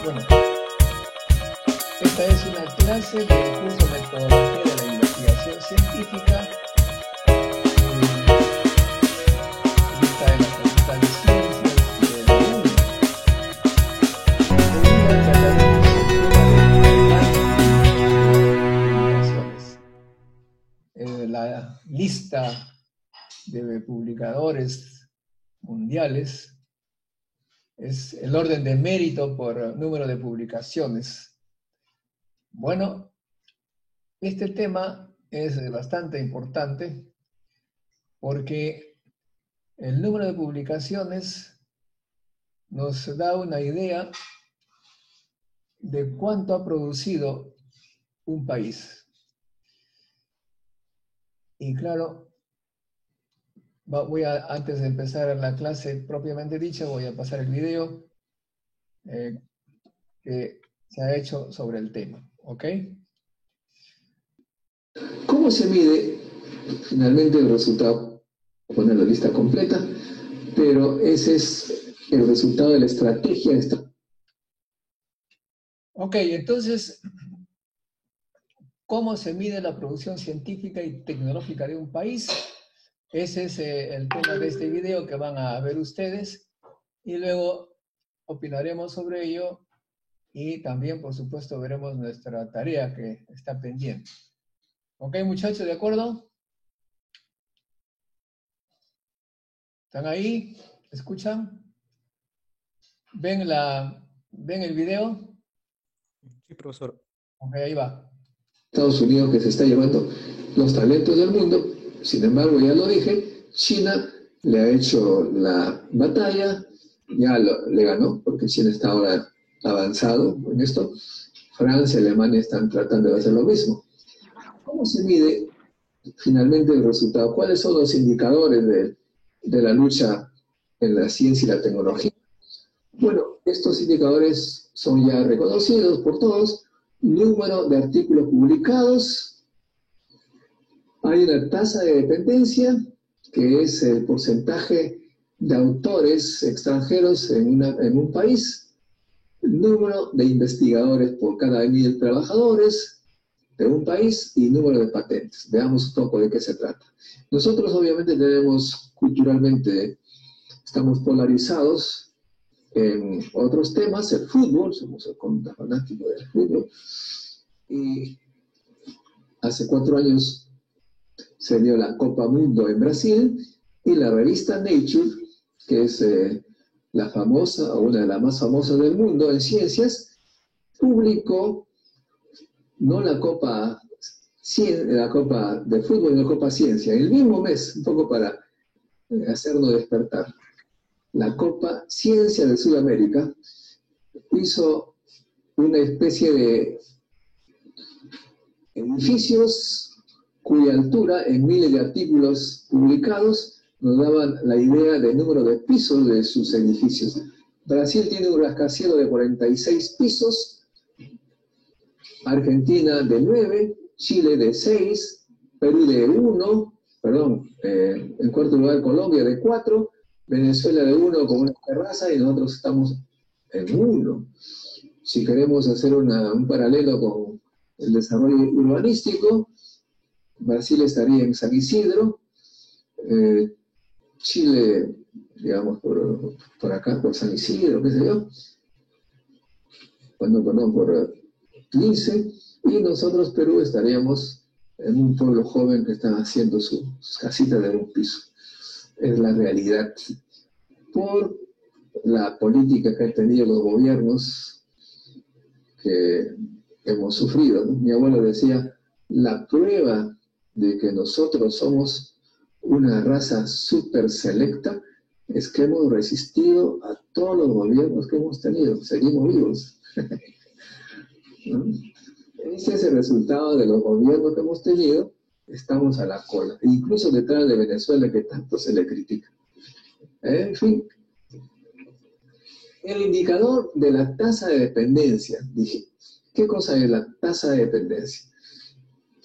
Bueno, esta es una clase del curso Metodología de la Investigación Científica, lista de la Facultad de Ciencias de la UNI. Hoy día trataremos el tema de publicaciones. La lista de publicadores mundiales es el orden de mérito por número de publicaciones. Bueno, este tema es bastante importante porque el número de publicaciones nos da una idea de cuánto ha producido un país. Y claro, antes de empezar la clase propiamente dicha, voy a pasar el video que se ha hecho sobre el tema, ¿ok? ¿Cómo se mide finalmente el resultado? Poner la lista completa, pero ese es el resultado de la estrategia. Ok, entonces, ¿cómo se mide la producción científica y tecnológica de un país? Ese es el tema de este video que van a ver ustedes y luego opinaremos sobre ello y también, por supuesto, veremos nuestra tarea que está pendiente. ¿Ok, muchachos? ¿De acuerdo? ¿Están ahí? ¿Escuchan? ¿Ven el video? Sí, profesor. Ok, ahí va. Estados Unidos, que se está llevando los talentos del mundo. Sin embargo, ya lo dije, China le ha hecho la batalla, ya le ganó, porque China está ahora avanzado en esto. Francia y Alemania están tratando de hacer lo mismo. ¿Cómo se mide finalmente el resultado? ¿Cuáles son los indicadores de la lucha en la ciencia y la tecnología? Bueno, estos indicadores son ya reconocidos por todos. Número de artículos publicados. Hay una tasa de dependencia, que es el porcentaje de autores extranjeros en un país. Número de investigadores por cada 1.000 trabajadores de un país y número de patentes. Veamos un poco de qué se trata. Nosotros obviamente culturalmente, estamos polarizados en otros temas, el fútbol, somos el fanático del fútbol, y hace 4 años se dio la Copa Mundo en Brasil, y la revista Nature, que es la famosa, o una de las más famosas del mundo en ciencias, publicó no la Copa de fútbol, la Copa Ciencia, en el mismo mes, un poco para hacernos despertar. La Copa Ciencia de Sudamérica hizo una especie de edificios cuya altura en miles de artículos publicados nos daban la idea del número de pisos de sus edificios. Brasil tiene un rascacielos de 46 pisos, Argentina de 9, Chile de 6, Perú de 1, en cuarto lugar Colombia de 4, Venezuela de 1 con una terraza y nosotros estamos en 1. Si queremos hacer un paralelo con el desarrollo urbanístico, Brasil estaría en San Isidro, Chile, digamos, por acá, por San Isidro, qué sé yo, por Lince, y nosotros, Perú, estaríamos en un pueblo joven que está haciendo sus casitas de un piso. Es la realidad. Por la política que han tenido los gobiernos que hemos sufrido, ¿no? Mi abuelo decía, la prueba de que nosotros somos una raza súper selecta es que hemos resistido a todos los gobiernos que hemos tenido, seguimos vivos. ¿No? Ese es el resultado de los gobiernos que hemos tenido, estamos a la cola, incluso detrás de Venezuela que tanto se le critica. En fin, el indicador de la tasa de dependencia, dije, ¿qué cosa es la tasa de dependencia?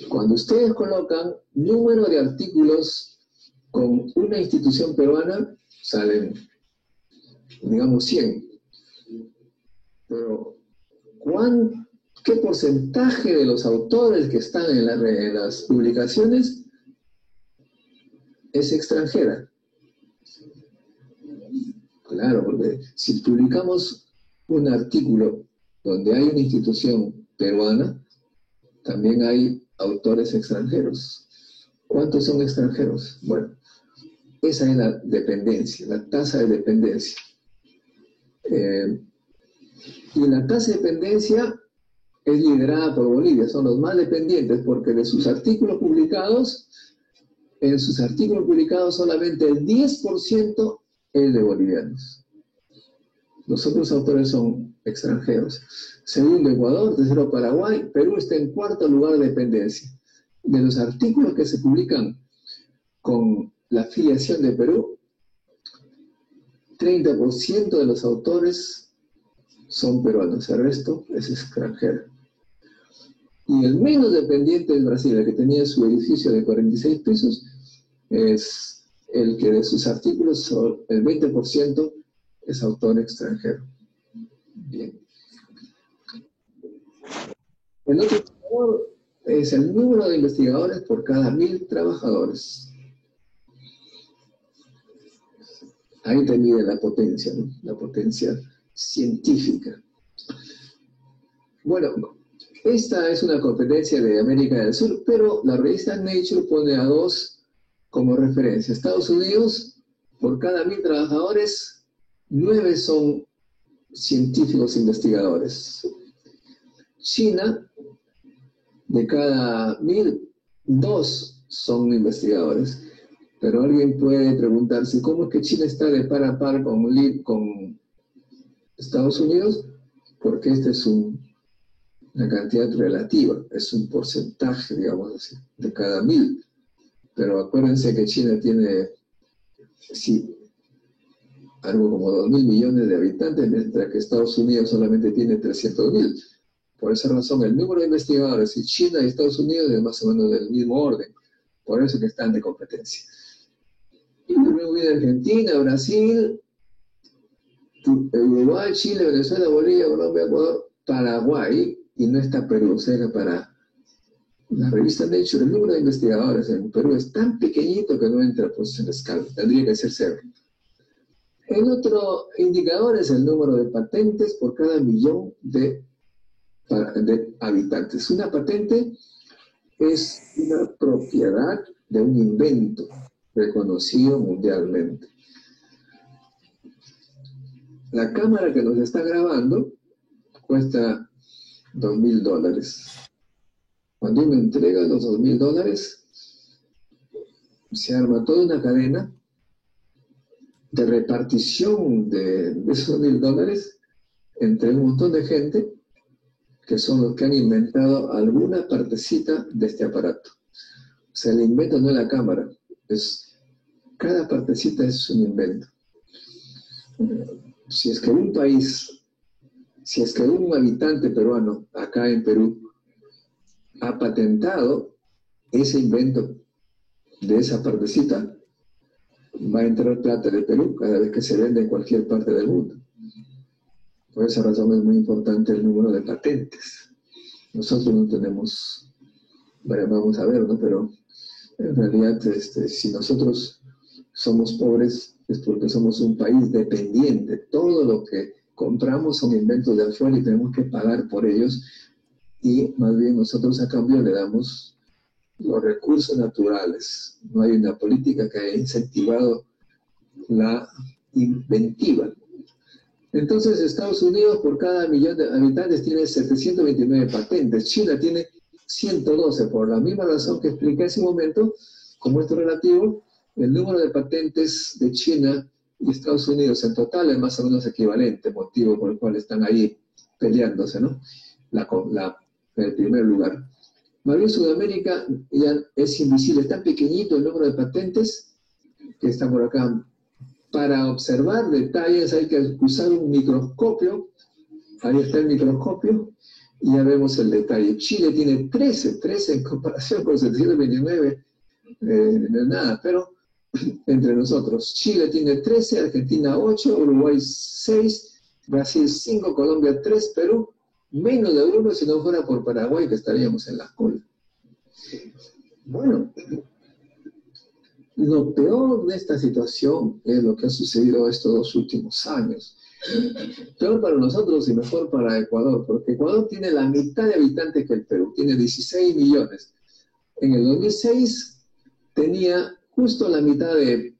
Cuando ustedes colocan número de artículos con una institución peruana, salen, digamos, 100. Pero ¿qué porcentaje de los autores que están en las publicaciones es extranjera? Claro, porque si publicamos un artículo donde hay una institución peruana, también hay autores extranjeros. ¿Cuántos son extranjeros? Bueno, esa es la dependencia, la tasa de dependencia. Y la tasa de dependencia es liderada por Bolivia, son los más dependientes porque de sus artículos publicados, en sus artículos publicados solamente el 10% es de bolivianos. Los otros autores son extranjeros. Segundo Ecuador, tercero Paraguay, Perú está en cuarto lugar de dependencia. De los artículos que se publican con la afiliación de Perú, 30% de los autores son peruanos, el resto es extranjero. Y el menos dependiente es Brasil, el que tenía su edificio de 46 pisos, es el que de sus artículos, el 20% es autor extranjero. Bien. El otro indicador es el número de investigadores por cada 1000 trabajadores. Ahí te mide la potencia, ¿no? La potencia científica. Bueno, esta es una competencia de América del Sur, pero la revista Nature pone a 2 como referencia. Estados Unidos, por cada 1000 trabajadores, 9 son científicos investigadores. China, de cada 1000, 2 son investigadores. Pero alguien puede preguntarse, ¿cómo es que China está de par a par con Estados Unidos? Porque esta es una cantidad relativa, es un porcentaje, digamos así, de cada 1000. Pero acuérdense que China tiene, sí, algo como 2.000 millones de habitantes, mientras que Estados Unidos solamente tiene 300.000. Por esa razón, el número de investigadores en China y Estados Unidos es más o menos del mismo orden. Por eso que están de competencia. Y luego viene Argentina, Brasil, Uruguay, Chile, Venezuela, Bolivia, Colombia, Ecuador, Paraguay, y no está Perú. O sea que para la revista Nature, el número de investigadores en Perú es tan pequeñito que no entra pues, en la escala. Tendría que ser 0. El otro indicador es el número de patentes por cada millón de habitantes. Una patente es una propiedad de un invento reconocido mundialmente. La cámara que nos está grabando cuesta $2.000. Cuando uno entrega los $2.000, se arma toda una cadena de repartición de esos $1.000 entre un montón de gente que son los que han inventado alguna partecita de este aparato. O sea, el invento no es la cámara, cada partecita es un invento. Si es que un país, si es que un habitante peruano acá en Perú ha patentado ese invento de esa partecita, va a entrar plata de Perú cada vez que se vende en cualquier parte del mundo. Por esa razón es muy importante el número de patentes. Nosotros no tenemos, bueno, vamos a ver, ¿no? Pero en realidad, si nosotros somos pobres, es porque somos un país dependiente. Todo lo que compramos son inventos de afuera y tenemos que pagar por ellos. Y más bien nosotros a cambio le damos los recursos naturales. No hay una política que haya incentivado la inventiva. Entonces, Estados Unidos por cada millón de habitantes tiene 729 patentes. China tiene 112. Por la misma razón que expliqué hace un momento, como esto es relativo, el número de patentes de China y Estados Unidos en total es más o menos equivalente, motivo por el cual están ahí peleándose, ¿no? El primer lugar. Más bien Sudamérica ya es invisible, es tan pequeñito el número de patentes que está por acá. Para observar detalles hay que usar un microscopio. Ahí está el microscopio y ya vemos el detalle. Chile tiene 13 en comparación con 729, no es nada, pero entre nosotros. Chile tiene 13, Argentina 8, Uruguay 6, Brasil 5, Colombia 3, Perú Menos de uno si no fuera por Paraguay, que estaríamos en la cola. Bueno, lo peor de esta situación es lo que ha sucedido estos 2 últimos años. Peor para nosotros y mejor para Ecuador, porque Ecuador tiene la mitad de habitantes que el Perú, tiene 16 millones. En el 2006 tenía justo la mitad de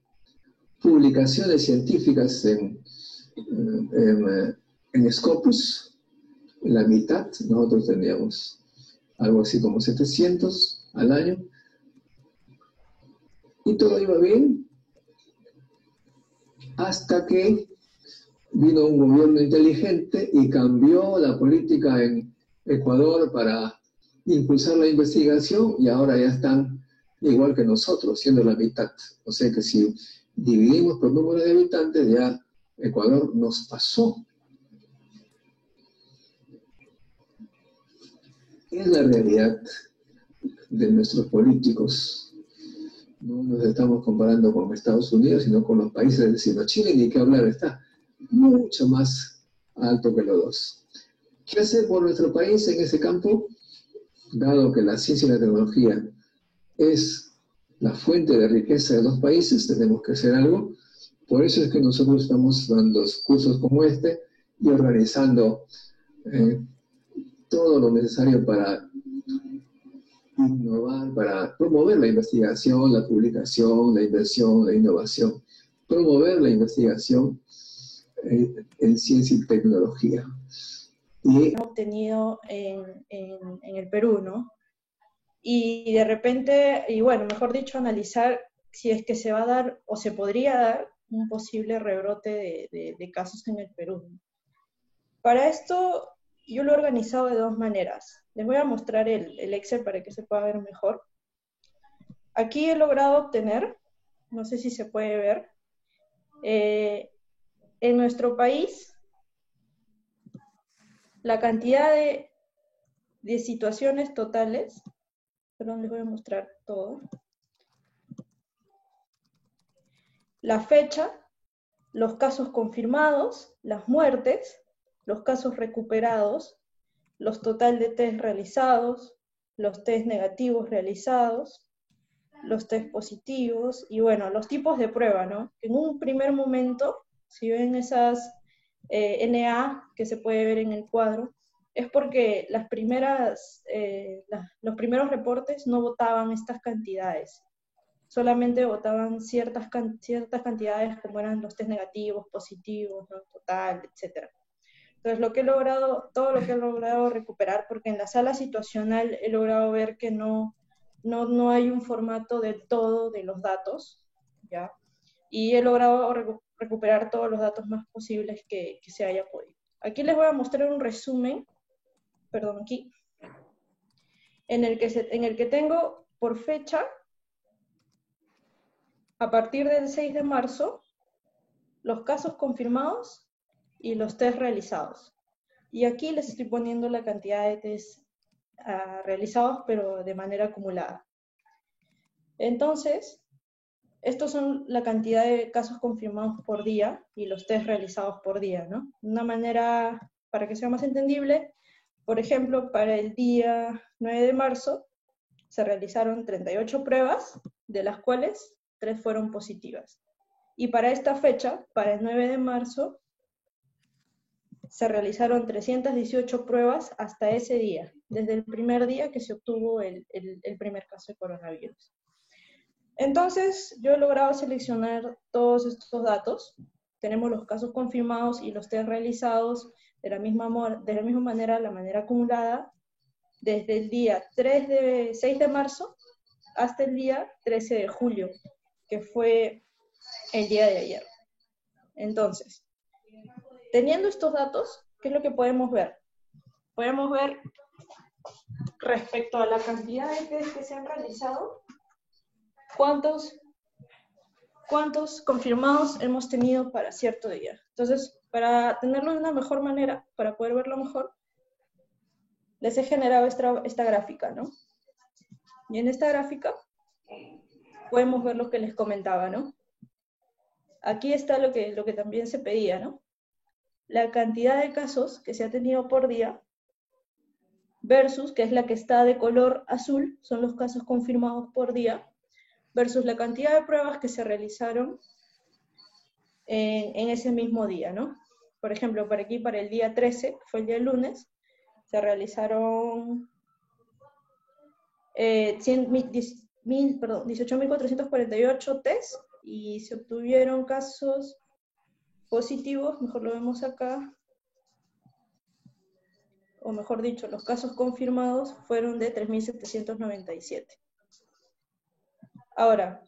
publicaciones científicas en Scopus, la mitad. Nosotros teníamos algo así como 700 al año, y todo iba bien hasta que vino un gobierno inteligente y cambió la política en Ecuador para impulsar la investigación, y ahora ya están igual que nosotros, siendo la mitad. O sea que si dividimos por número de habitantes, ya Ecuador nos pasó. Es la realidad de nuestros políticos. No nos estamos comparando con Estados Unidos, sino con los países vecinos. Chile, ni qué hablar, está mucho más alto que los dos. ¿Qué hacer por nuestro país en ese campo? Dado que la ciencia y la tecnología es la fuente de riqueza de los países, tenemos que hacer algo. Por eso es que nosotros estamos dando cursos como este y organizando todo lo necesario para innovar, para promover la investigación, la publicación, la inversión, la innovación, promover la investigación en ciencia y tecnología. Y obtenido en el Perú, ¿no? Y de repente, y bueno, mejor dicho, analizar si es que se va a dar o se podría dar un posible rebrote de casos en el Perú. Para esto, yo lo he organizado de 2 maneras. Les voy a mostrar el Excel para que se pueda ver mejor. Aquí he logrado obtener, no sé si se puede ver, en nuestro país, la cantidad de situaciones totales. Perdón, les voy a mostrar todo. La fecha, los casos confirmados, las muertes, los casos recuperados, los total de test realizados, los test negativos realizados, los test positivos, y bueno, los tipos de prueba, ¿no? En un primer momento, si ven esas NA que se puede ver en el cuadro, es porque los primeros reportes no votaban estas cantidades, solamente votaban ciertas cantidades como eran los test negativos, positivos, ¿no? Total, etc. Entonces, todo lo que he logrado recuperar, porque en la sala situacional he logrado ver que no hay un formato del todo de los datos, ¿ya? Y he logrado recuperar todos los datos más posibles que se haya podido. Aquí les voy a mostrar un resumen, perdón, aquí, en el que tengo por fecha, a partir del 6 de marzo, los casos confirmados y los test realizados. Y aquí les estoy poniendo la cantidad de test realizados, pero de manera acumulada. Entonces, estos son la cantidad de casos confirmados por día y los test realizados por día, ¿no? Una manera, para que sea más entendible, por ejemplo, para el día 9 de marzo se realizaron 38 pruebas, de las cuales 3 fueron positivas. Y para esta fecha, para el 9 de marzo, se realizaron 318 pruebas hasta ese día, desde el primer día que se obtuvo el primer caso de coronavirus. Entonces, yo he logrado seleccionar todos estos datos. Tenemos los casos confirmados y los test realizados de la misma manera, la manera acumulada, desde el día 6 de marzo hasta el día 13 de julio, que fue el día de ayer. Entonces, teniendo estos datos, ¿qué es lo que podemos ver? Podemos ver respecto a la cantidad de test que se han realizado, ¿cuántos confirmados hemos tenido para cierto día? Entonces, para tenerlo de una mejor manera, para poder verlo mejor, les he generado esta gráfica, ¿no? Y en esta gráfica podemos ver lo que les comentaba, ¿no? Aquí está lo que también se pedía, ¿no? La cantidad de casos que se ha tenido por día versus, que es la que está de color azul, son los casos confirmados por día, versus la cantidad de pruebas que se realizaron en ese mismo día, ¿no? Por ejemplo, para aquí, para el día 13, fue el día lunes, se realizaron 18.448 test y se obtuvieron casos positivos, mejor lo vemos acá, o mejor dicho, los casos confirmados fueron de 3.797. Ahora,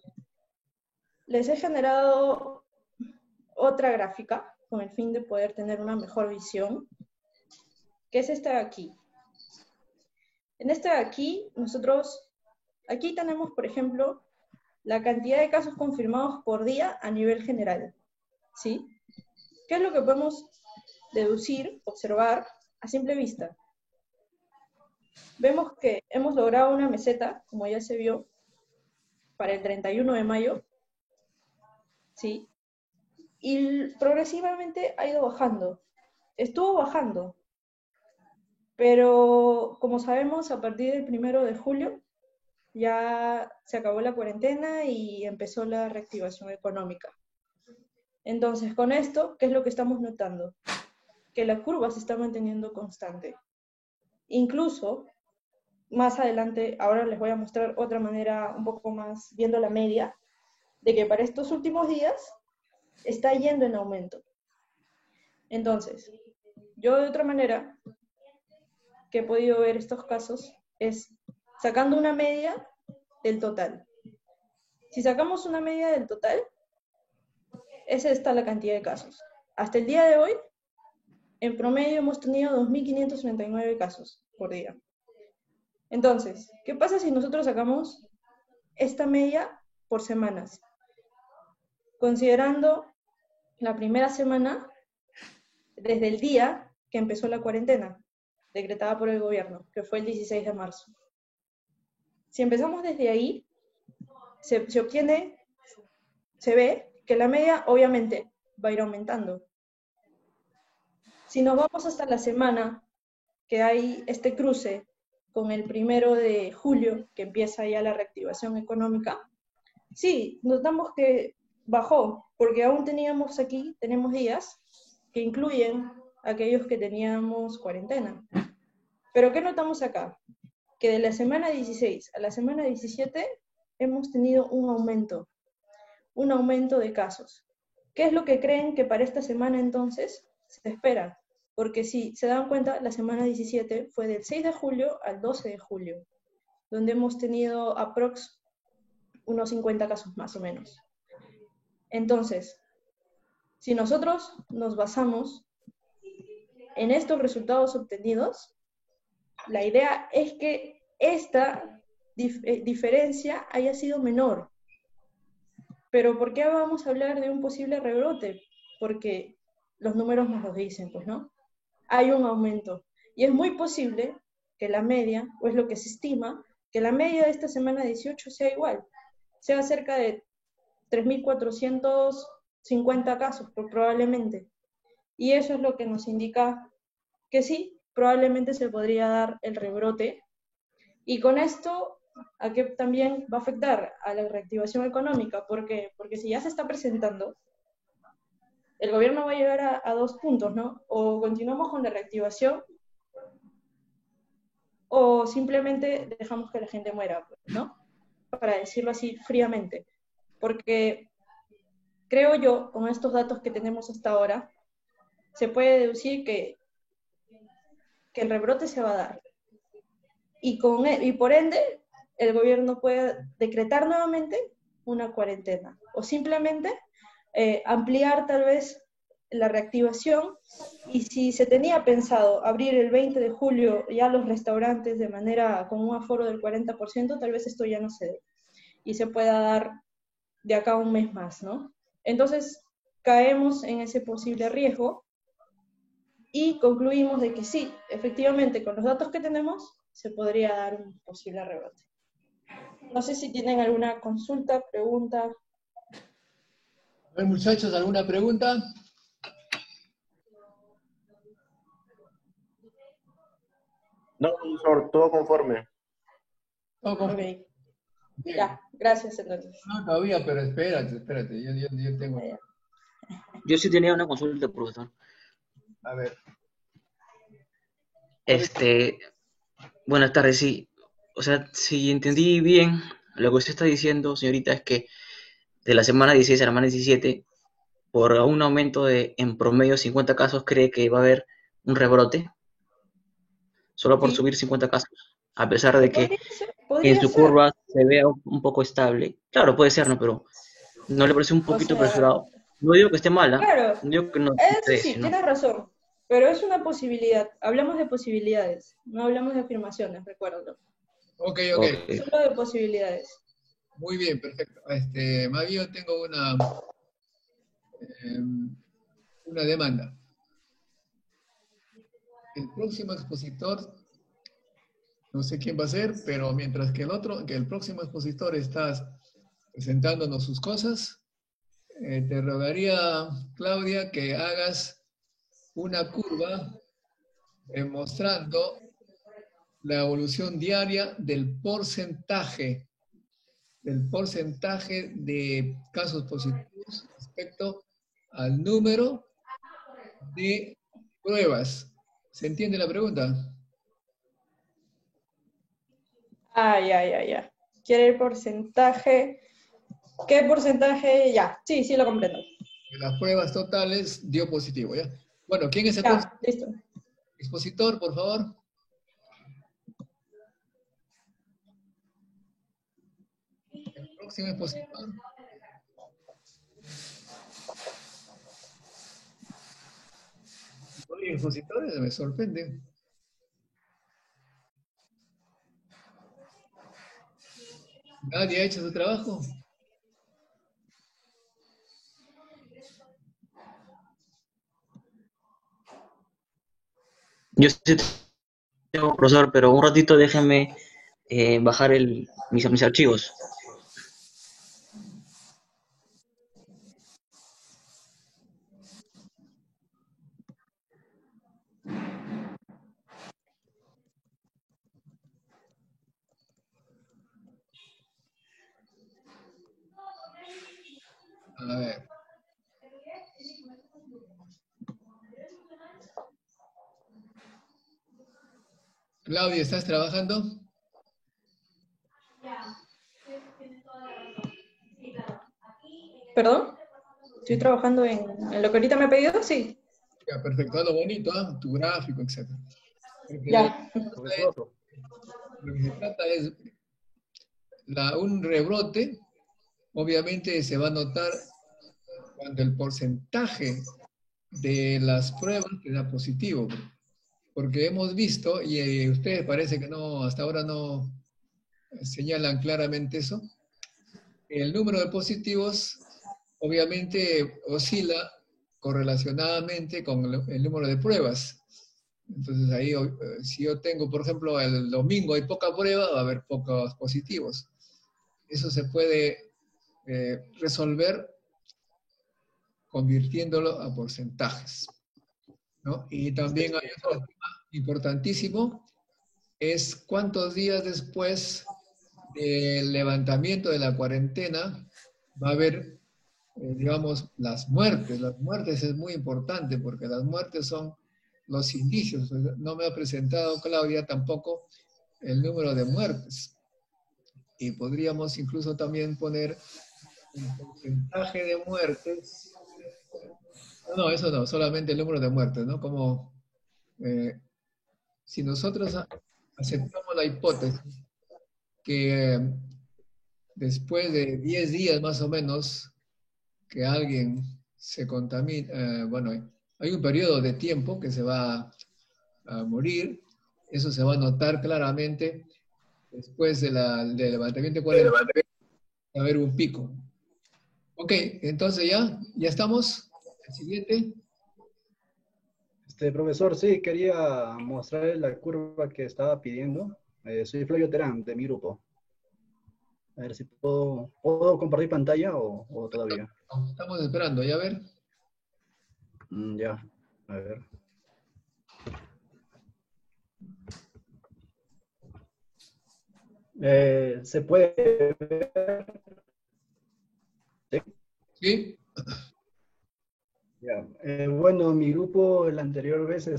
les he generado otra gráfica con el fin de poder tener una mejor visión, que es esta de aquí. En esta de aquí, aquí tenemos, por ejemplo, la cantidad de casos confirmados por día a nivel general, ¿sí? ¿Qué es lo que podemos deducir, observar a simple vista? Vemos que hemos logrado una meseta, como ya se vio, para el 31 de mayo, ¿sí? Y progresivamente ha ido bajando. Estuvo bajando, pero como sabemos, a partir del 1 de julio ya se acabó la cuarentena y empezó la reactivación económica. Entonces, con esto, ¿qué es lo que estamos notando? Que la curva se está manteniendo constante. Incluso, más adelante, ahora les voy a mostrar otra manera un poco más, viendo la media, de que para estos últimos días está yendo en aumento. Entonces, yo de otra manera que he podido ver estos casos es sacando una media del total. Si sacamos una media del total, es esta la cantidad de casos. Hasta el día de hoy, en promedio hemos tenido 2.539 casos por día. Entonces, ¿qué pasa si nosotros sacamos esta media por semanas? Considerando la primera semana desde el día que empezó la cuarentena, decretada por el gobierno, que fue el 16 de marzo. Si empezamos desde ahí, se ve que la media obviamente va a ir aumentando. Si nos vamos hasta la semana que hay este cruce con el 1 de julio, que empieza ya la reactivación económica, sí, notamos que bajó, porque aún tenemos días que incluyen aquellos que teníamos cuarentena. Pero ¿qué notamos acá? Que de la semana 16 a la semana 17 hemos tenido un aumento de casos. ¿Qué es lo que creen que para esta semana entonces se espera? Porque si se dan cuenta, la semana 17 fue del 6 de julio al 12 de julio, donde hemos tenido aprox unos 50 casos más o menos. Entonces, si nosotros nos basamos en estos resultados obtenidos, la idea es que esta diferencia haya sido menor. Pero ¿por qué vamos a hablar de un posible rebrote? Porque los números nos lo dicen, pues, ¿no? Hay un aumento. Y es muy posible que la media, o es lo que se estima, que la media de esta semana 18 sea igual, sea cerca de 3.450 casos, probablemente. Y eso es lo que nos indica que sí, probablemente se podría dar el rebrote. Y con esto, ¿a qué también va a afectar? A la reactivación económica. ¿Por qué? Porque si ya se está presentando, el gobierno va a llegar a dos puntos, ¿no? O continuamos con la reactivación, o simplemente dejamos que la gente muera, ¿no? Para decirlo así fríamente. Porque creo yo, con estos datos que tenemos hasta ahora, se puede deducir que el rebrote se va a dar. Y por ende, el gobierno puede decretar nuevamente una cuarentena. O simplemente ampliar tal vez la reactivación, y si se tenía pensado abrir el 20 de julio ya los restaurantes de manera con un aforo del 40%, tal vez esto ya no se dé y se pueda dar de acá a un mes más, ¿no? Entonces caemos en ese posible riesgo y concluimos de que sí, efectivamente, con los datos que tenemos se podría dar un posible rebrote. No sé si tienen alguna consulta, pregunta. A ver, muchachos, ¿alguna pregunta? No, profesor, todo conforme. No, Ok, bien. ya, gracias entonces. No, todavía, pero espérate. Yo tengo. Ya. Yo sí tenía una consulta, profesor. A ver. Este, Buenas tardes, sí. O sea, si entendí bien, lo que usted está diciendo, señorita, es que de la semana 16 a la semana 17, por un aumento de en promedio 50 casos, cree que va a haber un rebrote, solo por Sí, subir 50 casos, a pesar de que en podría su ser. curva se vea un poco estable. Claro, puede ser, ¿no? Pero ¿no le parece un O poquito sea, apresurado? No digo que esté mala, claro, no digo que no eso esté, sí, sino... tienes razón, pero es una posibilidad. Hablamos de posibilidades, no hablamos de afirmaciones, recuerdo. Ok. Ok. Solo de posibilidades. Muy bien, perfecto. Más bien yo tengo una demanda. El próximo expositor, no sé quién va a ser, pero mientras que el próximo expositor está presentándonos sus cosas, te rogaría, Claudia, que hagas una curva mostrando la evolución diaria del porcentaje de casos positivos respecto al número de pruebas. ¿Se entiende la pregunta? Ya. ¿Quiere el porcentaje? ¿Qué porcentaje? Ya, sí, lo comprendo. De las pruebas totales dio positivo, ¿ya? Bueno, ¿quién es el próximo Ya, listo. expositor, por favor? El próximo expositor. Oye, expositores, me sorprende. ¿Nadie ha hecho su trabajo? Yo sí tengo, profesor, pero un ratito déjeme bajar mis archivos. A ver. Claudia, ¿estás trabajando? ¿Perdón? ¿Estoy trabajando en lo que ahorita me ha pedido? Sí. Ya, perfecto, lo bonito, ¿ah? Tu gráfico, etc. Porque Ya. Profesor, lo que se trata es un rebrote, obviamente se va a notar cuando el porcentaje de las pruebas te da positivo, porque hemos visto, y ustedes parece que no, hasta ahora no señalan claramente eso, el número de positivos obviamente oscila correlacionadamente con el número de pruebas. Entonces ahí, si yo tengo, por ejemplo, el domingo hay poca prueba, va a haber pocos positivos. Eso se puede resolver convirtiéndolo a porcentajes, ¿no? Y también hay otro tema importantísimo, es cuántos días después del levantamiento de la cuarentena va a haber, digamos, las muertes. Las muertes es muy importante porque las muertes son los indicios. No me ha presentado Claudia tampoco el número de muertes. Y podríamos incluso también poner el porcentaje de muertes. No, eso no, solamente el número de muertes, ¿no? Como si nosotros aceptamos la hipótesis que después de 10 días más o menos que alguien se contamina, bueno, hay un periodo de tiempo que se va a morir, eso se va a notar claramente después del levantamiento de cuarentena, va a haber un pico. Ok, entonces ya estamos. El siguiente. profesor, sí, quería mostrarle la curva que estaba pidiendo. Soy Flavio Terán, de mi grupo. A ver si puedo compartir pantalla o todavía. Estamos esperando, ya a ver. Ya, a ver. Se puede ver. ¿Sí? ¿Sí? Ya. Bueno, mi grupo la anterior vez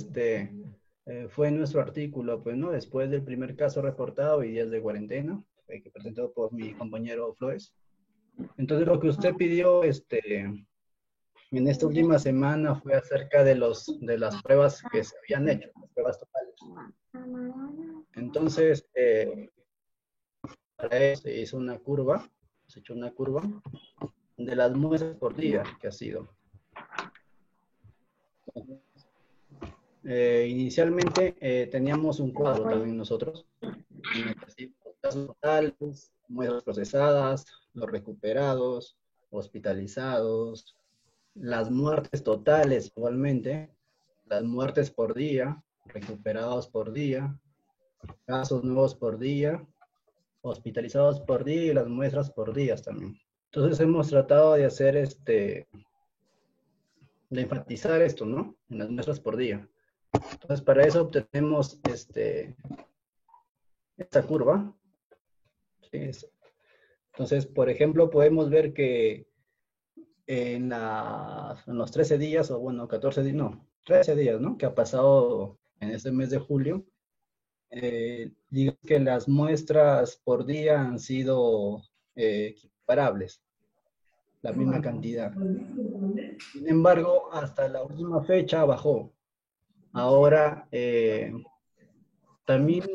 fue nuestro artículo, pues, ¿no? Después del primer caso reportado y días de cuarentena, que presentó por mi compañero Flores. Entonces, lo que usted pidió en esta última semana fue acerca de las pruebas que se habían hecho, las pruebas totales. Entonces, para eso se hizo una curva, se echó una curva de las muestras por día que ha sido. Inicialmente teníamos un cuadro también nosotros, en el que sí, los casos totales, muestras procesadas, los recuperados, hospitalizados, las muertes totales igualmente, las muertes por día, recuperados por día, casos nuevos por día, hospitalizados por día y las muestras por días también. Entonces hemos tratado de hacer de enfatizar esto, ¿no? En las muestras por día. Entonces para eso obtenemos esta curva. ¿Sí? Entonces, por ejemplo, podemos ver que en los 13 días, o bueno, 14 días, no, 13 días, ¿no? Que ha pasado en este mes de julio, digamos que las muestras por día han sido equiparables, la misma cantidad. Sin embargo, hasta la última fecha bajó. Ahora, también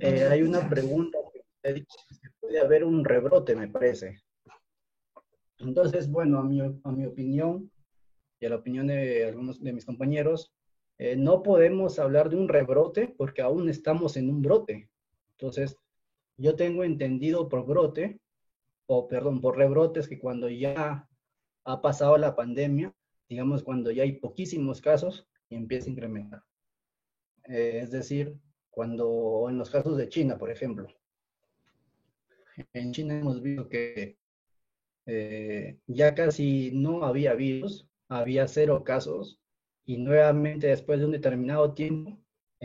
hay una pregunta que usted dijo, que puede haber un rebrote, me parece. Entonces, bueno, a mi opinión y a la opinión de algunos de mis compañeros, no podemos hablar de un rebrote porque aún estamos en un brote. Entonces, yo tengo entendido por brote, o perdón, por rebrotes, que cuando ya ha pasado la pandemia, digamos cuando ya hay poquísimos casos y empieza a incrementar. Es decir, cuando en los casos de China, por ejemplo, en China hemos visto que ya casi no había virus, había 0 casos, y nuevamente después de un determinado tiempo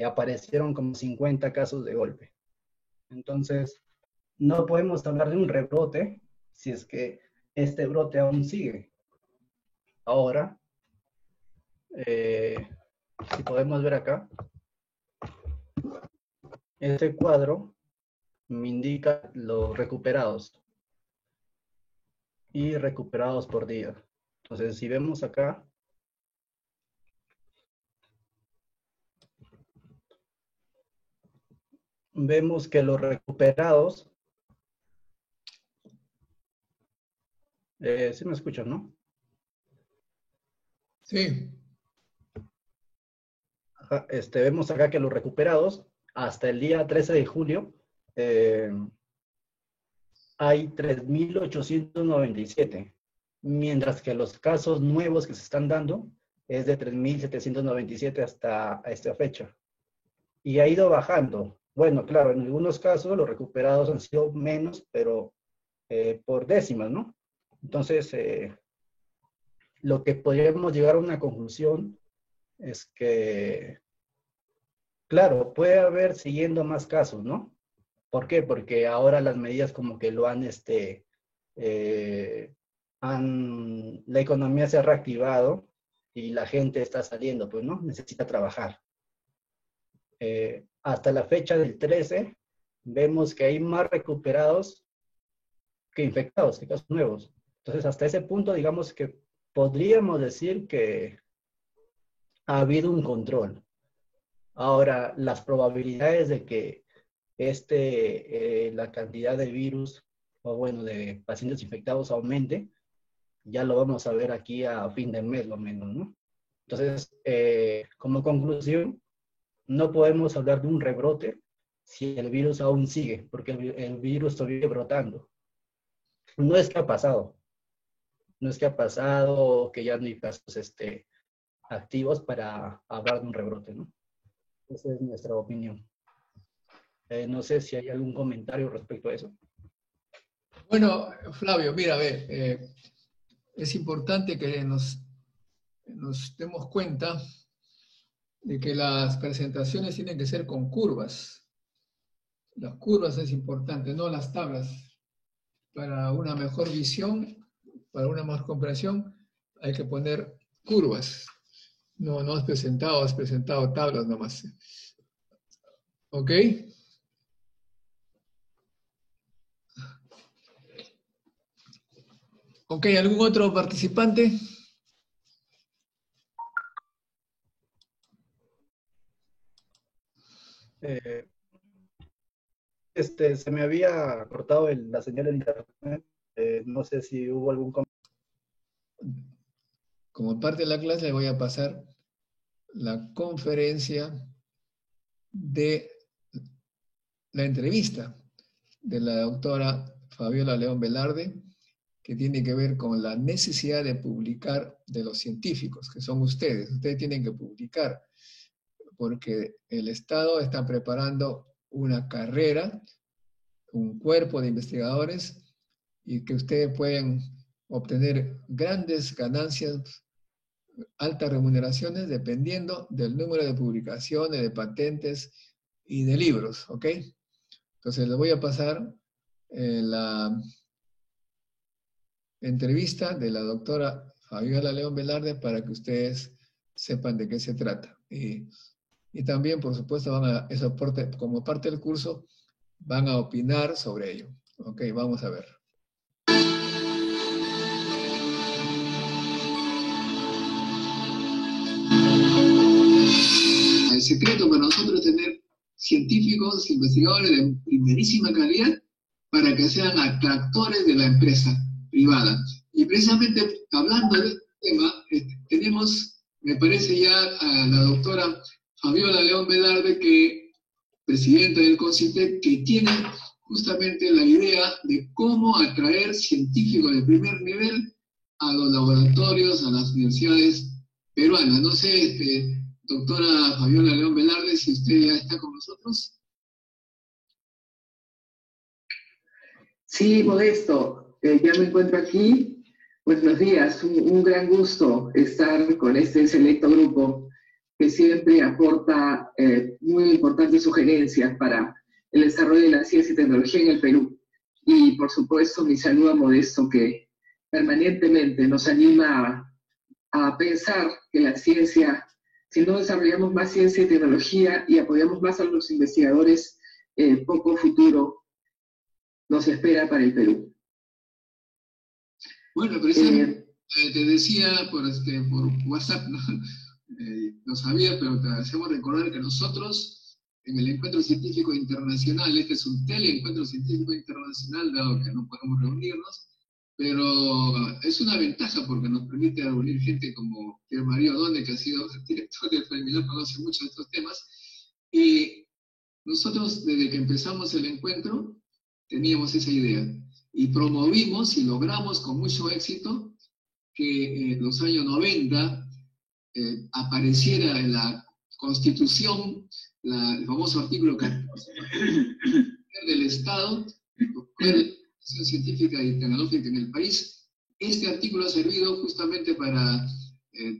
aparecieron como 50 casos de golpe. Entonces, no podemos hablar de un rebrote si es que este brote aún sigue. Ahora, si podemos ver acá, este cuadro me indica los recuperados y recuperados por día. Entonces, si vemos acá, vemos que los recuperados, ¿sí me escuchan, no? Sí. Vemos acá que los recuperados hasta el día 13 de julio hay 3.897, mientras que los casos nuevos que se están dando es de 3.797 hasta esta fecha. Y ha ido bajando. Bueno, claro, en algunos casos los recuperados han sido menos, pero por décimas, ¿no? Entonces, lo que podríamos llegar a una conclusión es que, claro, puede haber siguiendo más casos, ¿no? ¿Por qué? Porque ahora las medidas como que lo la economía se ha reactivado y la gente está saliendo, pues, ¿no? Necesita trabajar. Hasta la fecha del 13, vemos que hay más recuperados que infectados, que casos nuevos. Entonces, hasta ese punto, digamos que podríamos decir que ha habido un control. Ahora, las probabilidades de que la cantidad de virus, o bueno, de pacientes infectados aumente, ya lo vamos a ver aquí a fin de mes, lo menos, ¿no? Entonces, como conclusión, no podemos hablar de un rebrote si el virus aún sigue, porque el virus todavía brotando. No es que ha pasado, no es que ha pasado, que ya no hay casos activos para hablar de un rebrote, ¿no? Esa es nuestra opinión. No sé si hay algún comentario respecto a eso. Bueno, Flavio, mira, a ver, es importante que nos demos cuenta de que las presentaciones tienen que ser con curvas. Las curvas es importante, no las tablas. Para una mejor visión, para una mejor comprensión, hay que poner curvas. No has presentado tablas nomás. ¿Ok? ¿Ok? ¿Algún otro participante? Se me había cortado la señal de internet. No sé si hubo algún comentario. Como parte de la clase le voy a pasar la conferencia de la entrevista de la doctora Fabiola León Velarde, que tiene que ver con la necesidad de publicar de los científicos, que son ustedes. Ustedes tienen que publicar, porque el Estado está preparando una carrera, un cuerpo de investigadores, y que ustedes pueden obtener grandes ganancias, altas remuneraciones, dependiendo del número de publicaciones, de patentes y de libros, ¿ok? Entonces les voy a pasar la entrevista de la doctora Fabiola León Velarde para que ustedes sepan de qué se trata. Y también, por supuesto, como parte del curso, van a opinar sobre ello. Ok, vamos a ver. El secreto para nosotros es tener científicos, investigadores de primerísima calidad para que sean atractores de la empresa privada. Y precisamente hablando de este tema, tenemos, me parece ya, a la doctora Fabiola León Velarde, que presidenta del CONCITEC, que tiene justamente la idea de cómo atraer científicos de primer nivel a los laboratorios, a las universidades peruanas. No sé, doctora Fabiola León Velarde, si usted ya está con nosotros. Sí, Modesto, ya me encuentro aquí. Buenos días, un gran gusto estar con este selecto grupo que siempre aporta muy importantes sugerencias para el desarrollo de la ciencia y tecnología en el Perú. Y por supuesto mi saludo a Modesto, que permanentemente nos anima a pensar que la ciencia, si no desarrollamos más ciencia y tecnología y apoyamos más a los investigadores, poco futuro nos espera para el Perú. Bueno, precisamente te decía por WhatsApp, ¿no? No sabía, pero te hacemos recordar que nosotros, en el Encuentro Científico Internacional, este es un teleencuentro científico internacional, dado que no podemos reunirnos, pero es una ventaja porque nos permite reunir gente como Pierre María O'Donnell, que ha sido director del Fermilab, conoce mucho de estos temas, y nosotros, desde que empezamos el encuentro, teníamos esa idea, y promovimos y logramos con mucho éxito que en los años 90 apareciera en la Constitución el famoso artículo 14 del Estado, de la educación científica y tecnológica en el país. Este artículo ha servido justamente para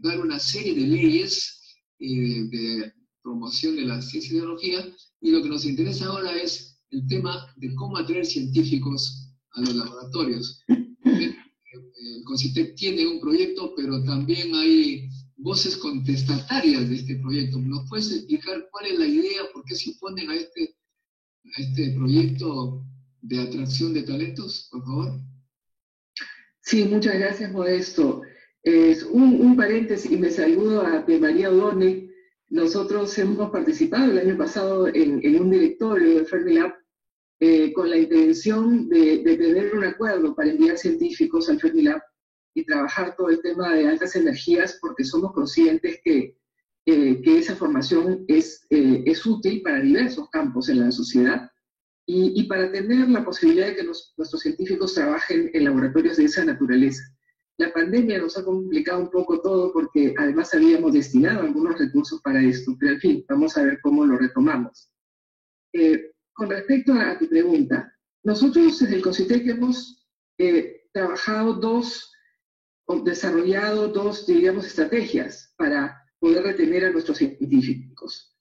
dar una serie de leyes de promoción de la ciencia y tecnología, y lo que nos interesa ahora es el tema de cómo atraer científicos a los laboratorios. El CONCITEC tiene un proyecto, pero también hay voces contestatarias de este proyecto. ¿Nos puedes explicar cuál es la idea, por qué se oponen a este proyecto de atracción de talentos, por favor? Sí, muchas gracias, Modesto. Es un paréntesis, y me saludo a María O'Donnell. Nosotros hemos participado el año pasado en un directorio de Fermilab con la intención de tener un acuerdo para enviar científicos al Fermilab y trabajar todo el tema de altas energías, porque somos conscientes que esa formación es útil para diversos campos en la sociedad y para tener la posibilidad de que nuestros científicos trabajen en laboratorios de esa naturaleza. La pandemia nos ha complicado un poco todo porque además habíamos destinado algunos recursos para esto, pero en fin, vamos a ver cómo lo retomamos. Con respecto a tu pregunta, nosotros desde el CONCITEC hemos desarrollado dos, diríamos, estrategias para poder retener a nuestros científicos.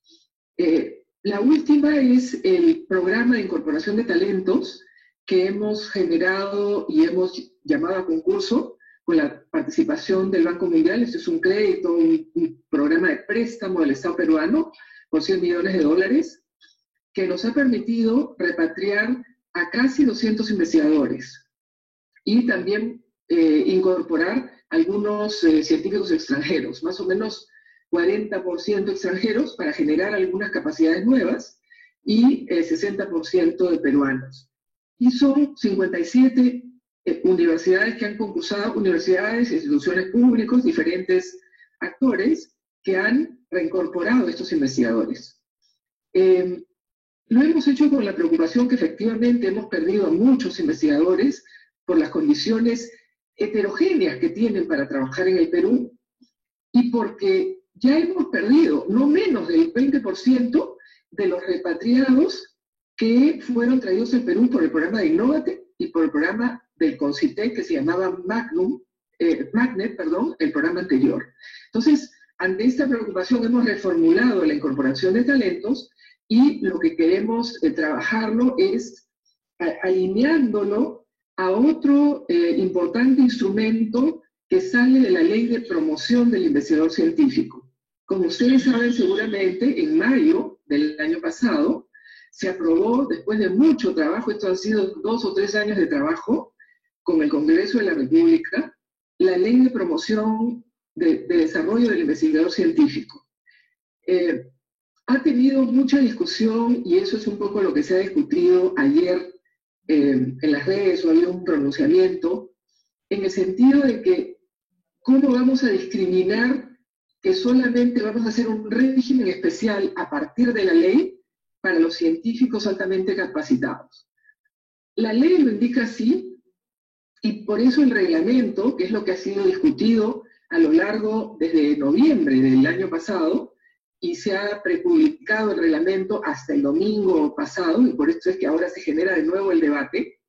La última es el programa de incorporación de talentos que hemos generado y hemos llamado a concurso con la participación del Banco Mundial. Este es un crédito, un programa de préstamo del Estado peruano por $100 millones, que nos ha permitido repatriar a casi 200 investigadores y también incorporar algunos científicos extranjeros, más o menos 40% extranjeros para generar algunas capacidades nuevas y 60% de peruanos. Y son 57 universidades que han concursado, universidades, instituciones públicas, diferentes actores que han reincorporado a estos investigadores. Lo hemos hecho con la preocupación que efectivamente hemos perdido a muchos investigadores por las condiciones heterogéneas que tienen para trabajar en el Perú y porque ya hemos perdido no menos del 20% de los repatriados que fueron traídos al Perú por el programa de Innovate y por el programa del CONCITEC que se llamaba Magnet, el programa anterior. Entonces, ante esta preocupación hemos reformulado la incorporación de talentos y lo que queremos trabajarlo es alineándolo a otro importante instrumento que sale de la Ley de Promoción del Investigador Científico. Como ustedes saben seguramente, en mayo del año pasado se aprobó, después de mucho trabajo, esto han sido 2 o 3 años de trabajo con el Congreso de la República, la Ley de Promoción de Desarrollo del Investigador Científico. Ha tenido mucha discusión y eso es un poco lo que se ha discutido ayer en las redes, o había un pronunciamiento, en el sentido de que cómo vamos a discriminar que solamente vamos a hacer un régimen especial a partir de la ley para los científicos altamente capacitados. La ley lo indica así, y por eso el reglamento, que es lo que ha sido discutido a lo largo desde noviembre del año pasado, y se ha prepublicado el reglamento hasta el domingo pasado, y por eso es que ahora se genera de nuevo el debate.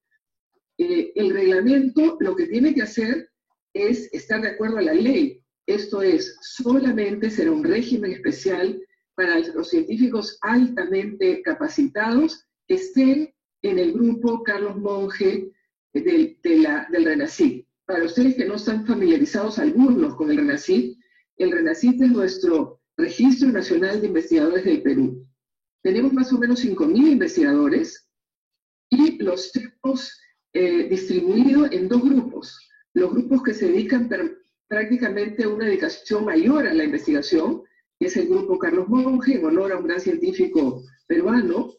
El reglamento lo que tiene que hacer es estar de acuerdo a la ley. Esto es, solamente será un régimen especial para los científicos altamente capacitados que estén en el grupo Carlos Monge del RENACYT. Para ustedes que no están familiarizados algunos con el RENACYT es nuestro Registro Nacional de Investigadores del Perú. Tenemos más o menos 5.000 investigadores y los tenemos distribuidos en 2 grupos. Los grupos que se dedican prácticamente a una dedicación mayor a la investigación, que es el grupo Carlos Monge, en honor a un gran científico peruano,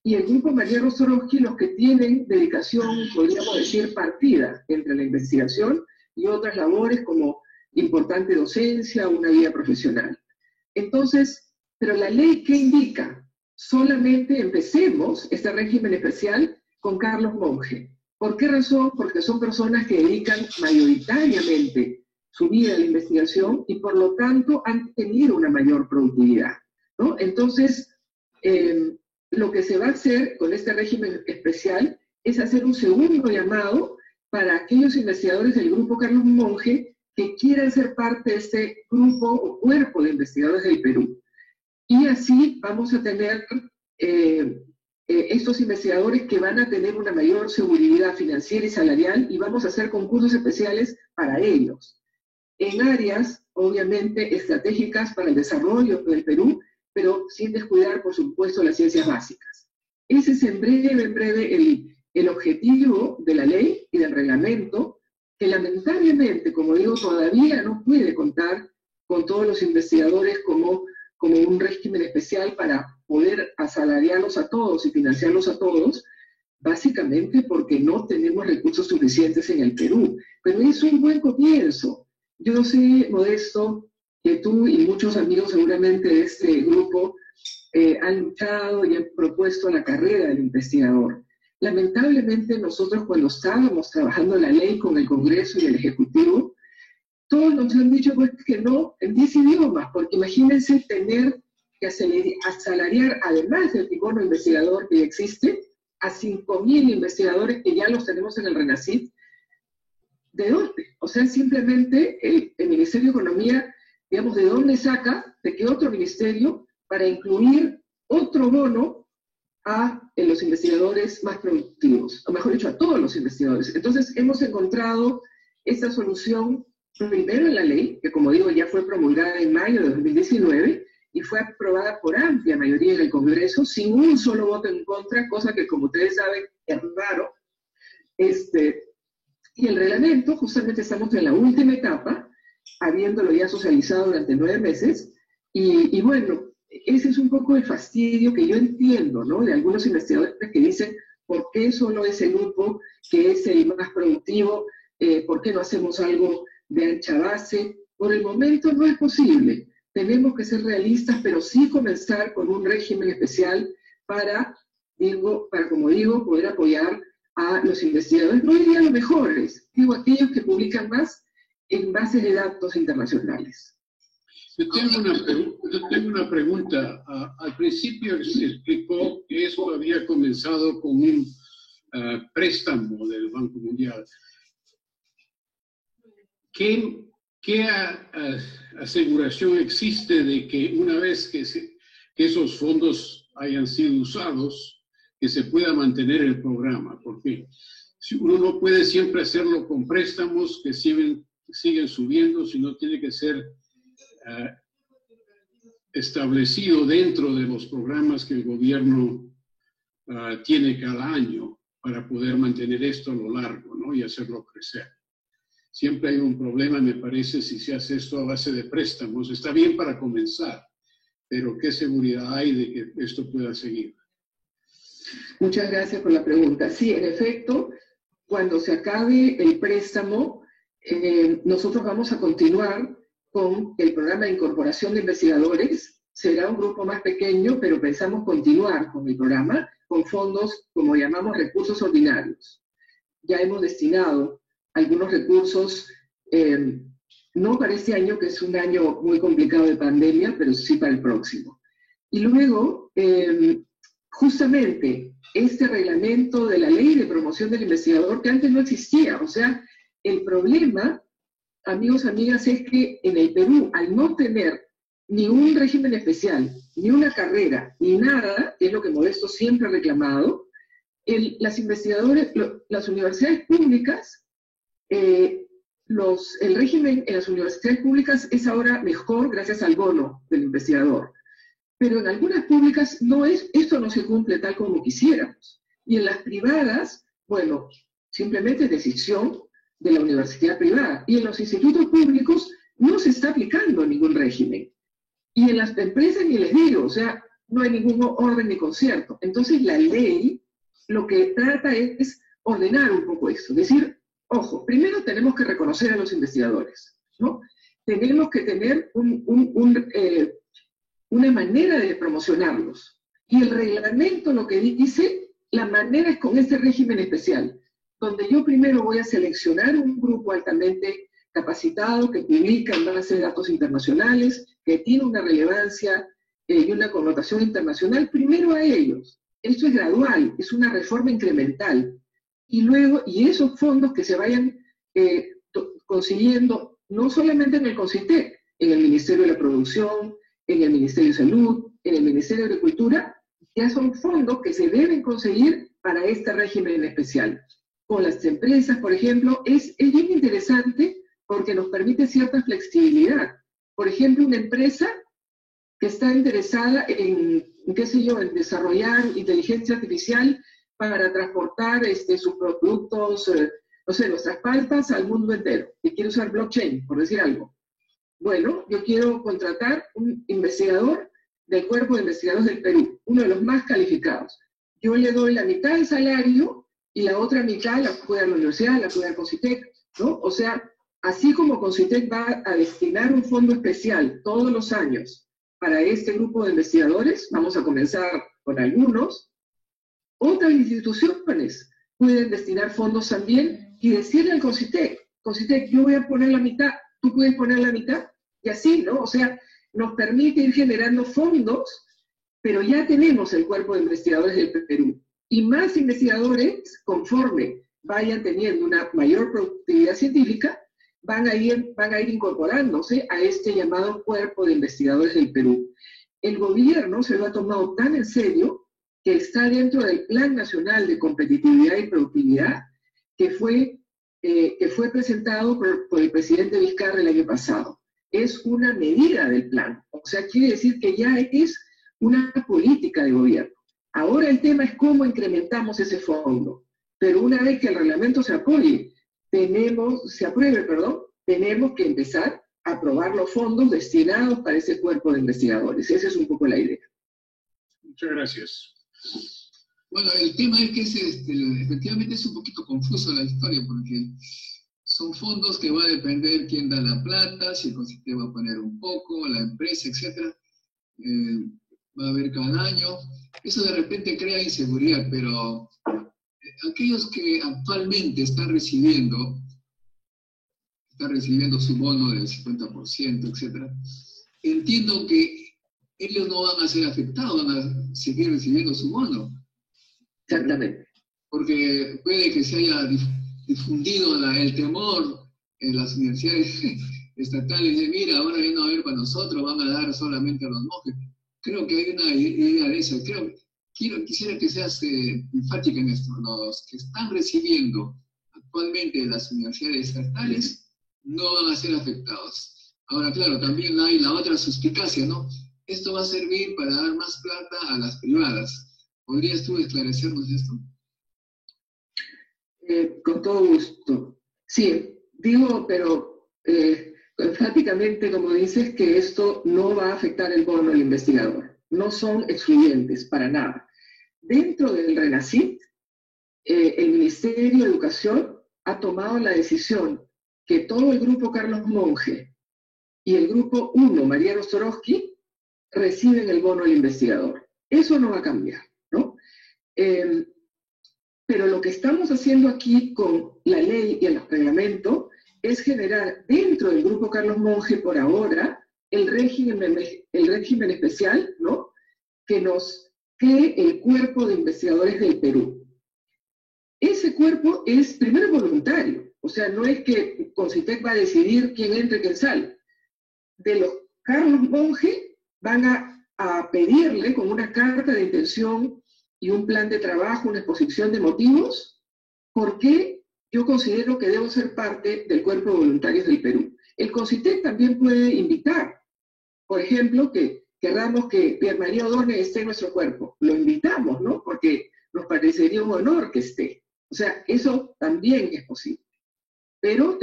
y el grupo María Rostorovsky, los que tienen dedicación, podríamos decir, partida entre la investigación y otras labores como importante docencia, una vida profesional. Entonces, pero la ley, ¿qué indica? Solamente empecemos este régimen especial con Carlos Monge. ¿Por qué razón? Porque son personas que dedican mayoritariamente su vida a la investigación y por lo tanto han tenido una mayor productividad, ¿no? Entonces, lo que se va a hacer con este régimen especial es hacer un segundo llamado para aquellos investigadores del grupo Carlos Monge que quieran ser parte de este grupo o cuerpo de investigadores del Perú. Y así vamos a tener estos investigadores que van a tener una mayor seguridad financiera y salarial y vamos a hacer concursos especiales para ellos, en áreas, obviamente, estratégicas para el desarrollo del Perú, pero sin descuidar, por supuesto, las ciencias básicas. Ese es en breve el objetivo de la ley y del reglamento, que lamentablemente, como digo, todavía no puede contar con todos los investigadores como un régimen especial para poder asalariarlos a todos y financiarlos a todos, básicamente porque no tenemos recursos suficientes en el Perú. Pero es un buen comienzo. Yo sé, Modesto, que tú y muchos amigos seguramente de este grupo han luchado y han propuesto la carrera del investigador. Lamentablemente nosotros cuando estábamos trabajando la ley con el Congreso y el Ejecutivo, todos nos han dicho pues, que no en 10 idiomas, porque imagínense tener que asalariar, además del bono investigador que ya existe, a 5.000 investigadores que ya los tenemos en el RENACYT. ¿De dónde? O sea, simplemente el Ministerio de Economía, digamos, ¿de dónde saca? ¿De qué otro ministerio? Para incluir otro bono a los investigadores más productivos, o mejor dicho, a todos los investigadores. Entonces, hemos encontrado esta solución primero en la ley, que como digo, ya fue promulgada en mayo de 2019, y fue aprobada por amplia mayoría en el Congreso, sin un solo voto en contra, cosa que, como ustedes saben, es raro. Y el reglamento, justamente estamos en la última etapa, habiéndolo ya socializado durante 9 meses, y bueno, ese es un poco el fastidio que yo entiendo, ¿no?, de algunos investigadores que dicen, ¿por qué solo ese grupo que es el más productivo? ¿Por qué no hacemos algo de ancha base? Por el momento no es posible. Tenemos que ser realistas, pero sí comenzar con un régimen especial para, como digo, poder apoyar a los investigadores, no diría los mejores, digo aquellos que publican más en bases de datos internacionales. Yo tengo una pregunta. Al principio se explicó que eso había comenzado con un préstamo del Banco Mundial. ¿Qué aseguración existe de que una vez que esos fondos hayan sido usados, que se pueda mantener el programa? Porque uno no puede siempre hacerlo con préstamos que siguen subiendo, sino tiene que ser establecido dentro de los programas que el gobierno tiene cada año para poder mantener esto a lo largo, ¿no?, y hacerlo crecer. Siempre hay un problema, me parece, si se hace esto a base de préstamos. Está bien para comenzar, pero ¿qué seguridad hay de que esto pueda seguir? Muchas gracias por la pregunta. Sí, en efecto, cuando se acabe el préstamo, nosotros vamos a continuar con el programa de incorporación de investigadores. Será un grupo más pequeño, pero pensamos continuar con el programa con fondos, como llamamos, recursos ordinarios. Ya hemos destinado algunos recursos, no para este año, que es un año muy complicado de pandemia, pero sí para el próximo. Y luego, justamente, este reglamento de la Ley de Promoción del Investigador, que antes no existía, o sea, el problema, amigos, amigas, es que en el Perú, al no tener ni un régimen especial, ni una carrera, ni nada, que es lo que Modesto siempre ha reclamado, las universidades públicas, el régimen en las universidades públicas es ahora mejor gracias al bono del investigador. Pero en algunas públicas esto no se cumple tal como quisiéramos. Y en las privadas, bueno, simplemente es decisión de la universidad privada. Y en los institutos públicos no se está aplicando ningún régimen. Y en las empresas ni les digo, o sea, no hay ningún orden ni concierto. Entonces la ley lo que trata es ordenar un poco esto. Es decir, ojo, primero tenemos que reconocer a los investigadores, ¿no? Tenemos que tener una manera de promocionarlos. Y el reglamento lo que dice, la manera es con este régimen especial, donde yo primero voy a seleccionar un grupo altamente capacitado que publica en base de datos internacionales, que tiene una relevancia y una connotación internacional, primero a ellos. Esto es gradual, es una reforma incremental. Y luego, y esos fondos que se vayan consiguiendo, no solamente en el CONCITEC, en el Ministerio de la Producción, en el Ministerio de Salud, en el Ministerio de Agricultura, ya son fondos que se deben conseguir para este régimen especial. Con las empresas, por ejemplo, es bien interesante porque nos permite cierta flexibilidad. Por ejemplo, una empresa que está interesada en, qué sé yo, en desarrollar inteligencia artificial para transportar sus productos, no sé, nuestras paltas al mundo entero, y quiere usar blockchain, por decir algo. Bueno, yo quiero contratar un investigador del Cuerpo de Investigadores del Perú, uno de los más calificados. Yo le doy la mitad del salario y la otra mitad la puede dar la universidad, la puede dar CONCITEC, ¿no? O sea, así como CONCITEC va a destinar un fondo especial todos los años para este grupo de investigadores, vamos a comenzar con algunos, otras instituciones pueden destinar fondos también y decirle al CONCITEC, yo voy a poner la mitad, tú puedes poner la mitad, y así, ¿no? O sea, nos permite ir generando fondos, pero ya tenemos el Cuerpo de Investigadores del Perú. Y más investigadores, conforme vayan teniendo una mayor productividad científica, van a ir incorporándose a este llamado Cuerpo de Investigadores del Perú. el gobierno se lo ha tomado tan en serio que está dentro del Plan Nacional de Competitividad y Productividad que fue presentado por el presidente Vizcarra el año pasado. Es una medida del plan, o sea, quiere decir que ya es una política de gobierno. Ahora el tema es cómo incrementamos ese fondo, pero una vez que el reglamento se apruebe, tenemos que empezar a aprobar los fondos destinados para ese cuerpo de investigadores. Esa es un poco la idea. Muchas gracias. Bueno, el tema es que efectivamente es un poquito confuso la historia, porque son fondos que va a depender quién da la plata, si el CONCITEC va a poner un poco, la empresa, etc. Va a haber cada año. Eso de repente crea inseguridad, pero aquellos que actualmente están recibiendo su bono del 50%, etc., entiendo que ellos no van a ser afectados, van a seguir recibiendo su bono. Exactamente. Porque puede que se haya difundido el temor en las universidades estatales de, mira, ahora ya no va a haber para nosotros, van a dar solamente a los monjes. Creo que hay una idea de eso. Quisiera que seas enfática en esto. Los que están recibiendo actualmente las universidades estatales no van a ser afectados. Ahora, claro, también hay la otra suspicacia, ¿no? Esto va a servir para dar más plata a las privadas. ¿Podrías tú esclarecernos esto? Con todo gusto. Sí, digo, pero enfáticamente, como dices, que esto no va a afectar el bono del investigador. No son excluyentes, para nada. Dentro del RENACYT, el Ministerio de Educación ha tomado la decisión que todo el grupo Carlos Monge y el grupo 1, Mariano Zorowski, reciben el bono del investigador. Eso no va a cambiar, ¿no? Pero lo que estamos haciendo aquí con la ley y el reglamento es generar dentro del grupo Carlos Monge por ahora el régimen especial, ¿no?, que nos cree el Cuerpo de Investigadores del Perú. Ese cuerpo es primero voluntario, o sea, no es que CONCITEC va a decidir quién entra y quién sale. De los Carlos Monge van a pedirle con una carta de intención y un plan de trabajo, una exposición de motivos, por qué yo considero que debo ser parte del Cuerpo de Voluntarios del Perú. El CONCITEC también puede invitar, por ejemplo, que queramos que Pierre María O'Donnell esté en nuestro cuerpo. Lo invitamos, ¿no? Porque nos parecería un honor que esté. O sea, eso también es posible. Pero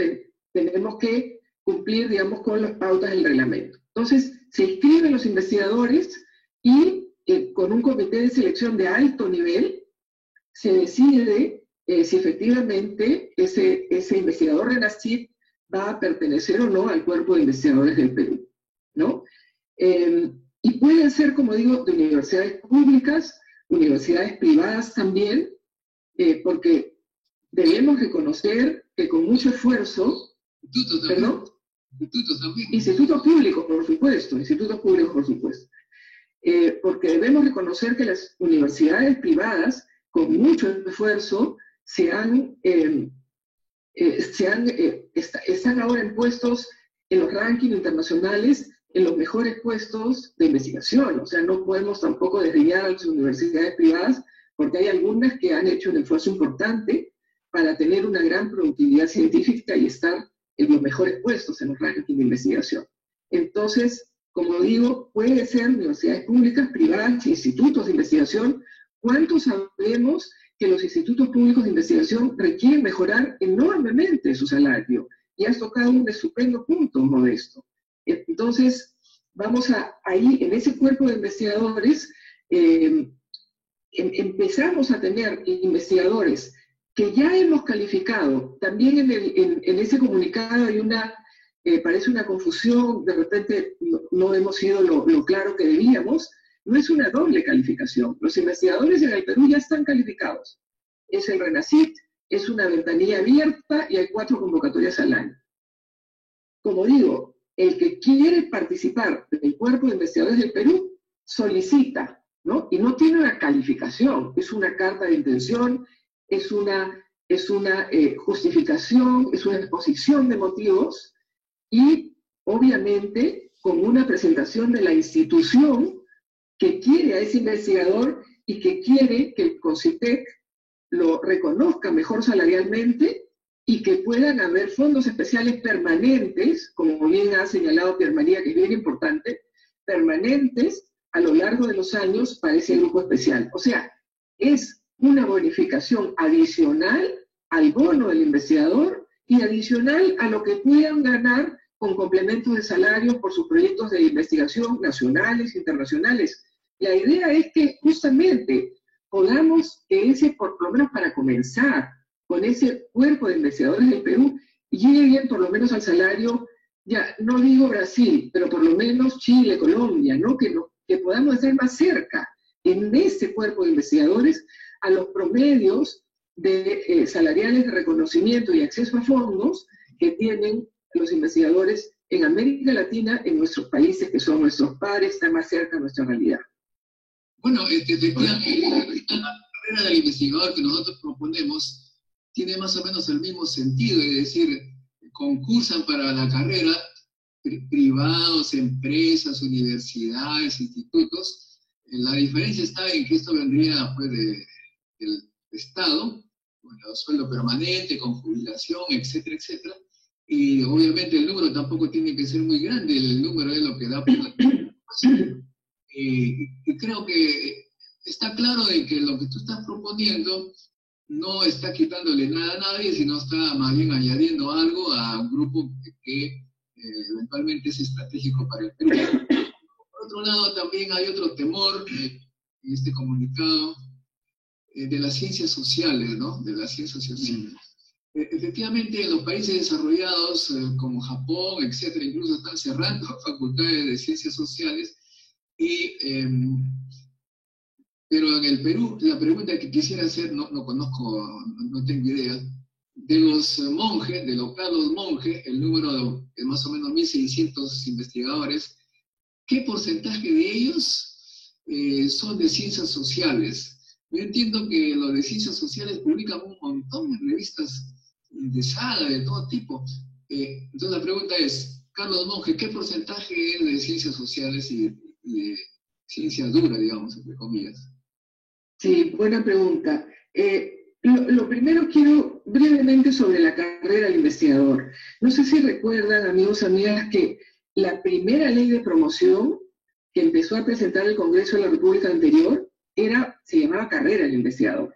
tenemos que cumplir, digamos, con las pautas del reglamento. Entonces, se inscriben los investigadores y con un comité de selección de alto nivel se decide si efectivamente ese investigador RENACYT va a pertenecer o no al Cuerpo de Investigadores del Perú, ¿no? Y pueden ser, como digo, de universidades públicas, universidades privadas también, porque debemos reconocer que con mucho esfuerzo... Institutos también. ¿Perdón? Institutos también. Institutos públicos, por supuesto. Porque debemos reconocer que las universidades privadas, con mucho esfuerzo, están ahora en puestos en los rankings internacionales, en los mejores puestos de investigación. O sea, no podemos tampoco desdeñar a las universidades privadas, porque hay algunas que han hecho un esfuerzo importante para tener una gran productividad científica y estar en los mejores puestos en los rankings de investigación. Entonces, como digo, puede ser universidades públicas, privadas, institutos de investigación. ¿Cuánto sabemos que los institutos públicos de investigación requieren mejorar enormemente su salario? Y has tocado un estupendo punto, Modesto. Entonces, vamos ahí, en ese cuerpo de investigadores, empezamos a tener investigadores que ya hemos calificado. También en ese comunicado hay parece una confusión, de repente no hemos sido lo claro que debíamos. No es una doble calificación. Los investigadores en el Perú ya están calificados. Es el RENACYT, es una ventanilla abierta y hay 4 convocatorias al año. Como digo, el que quiere participar del Cuerpo de Investigadores del Perú solicita, ¿no? Y no tiene una calificación, es una carta de intención, es una justificación, es una exposición de motivos y, obviamente, con una presentación de la institución que quiere a ese investigador y que quiere que el CONCITEC lo reconozca mejor salarialmente y que puedan haber fondos especiales permanentes, como bien ha señalado Pierre María, que es bien importante, permanentes a lo largo de los años para ese grupo especial. O sea, es una bonificación adicional al bono del investigador y adicional a lo que puedan ganar con complementos de salario por sus proyectos de investigación nacionales, internacionales. La idea es que justamente podamos que ese, por lo menos para comenzar, con ese cuerpo de investigadores del Perú, lleguen por lo menos al salario, ya no digo Brasil, pero por lo menos Chile, Colombia, ¿no? Que podamos estar más cerca en ese cuerpo de investigadores a los promedios de salariales de reconocimiento y acceso a fondos que tienen los investigadores en América Latina, en nuestros países que son nuestros pares, están más cerca de nuestra realidad. Bueno, efectivamente, la carrera del investigador que nosotros proponemos tiene más o menos el mismo sentido, es decir, concursan para la carrera privados, empresas, universidades, institutos. La diferencia está en que esto vendría pues, del Estado, con el sueldo permanente, con jubilación, etcétera, etcétera. Y obviamente el número tampoco tiene que ser muy grande, el número es lo que da por la y creo que está claro de que lo que tú estás proponiendo no está quitándole nada a nadie, sino está más bien añadiendo algo a un grupo que eventualmente es estratégico para el Perú. Por otro lado, también hay otro temor en este comunicado de las ciencias sociales, ¿no? De las ciencias sociales. Efectivamente, en los países desarrollados, como Japón, etcétera, incluso están cerrando facultades de ciencias sociales. Pero en el Perú, la pregunta que quisiera hacer, no conozco, no tengo idea, de los monjes, de los grados monjes, el número de más o menos 1.600 investigadores, ¿qué porcentaje de ellos son de ciencias sociales? Yo entiendo que los de ciencias sociales publican un montón de revistas de saga, de todo tipo. Entonces la pregunta es, Carlos Monge, ¿qué porcentaje es de ciencias sociales y de ciencia dura, digamos, entre comillas? Sí, buena pregunta. Lo primero quiero brevemente sobre la carrera del investigador. No sé si recuerdan, amigos, amigas, que la primera ley de promoción que empezó a presentar el Congreso de la República anterior se llamaba carrera del investigador.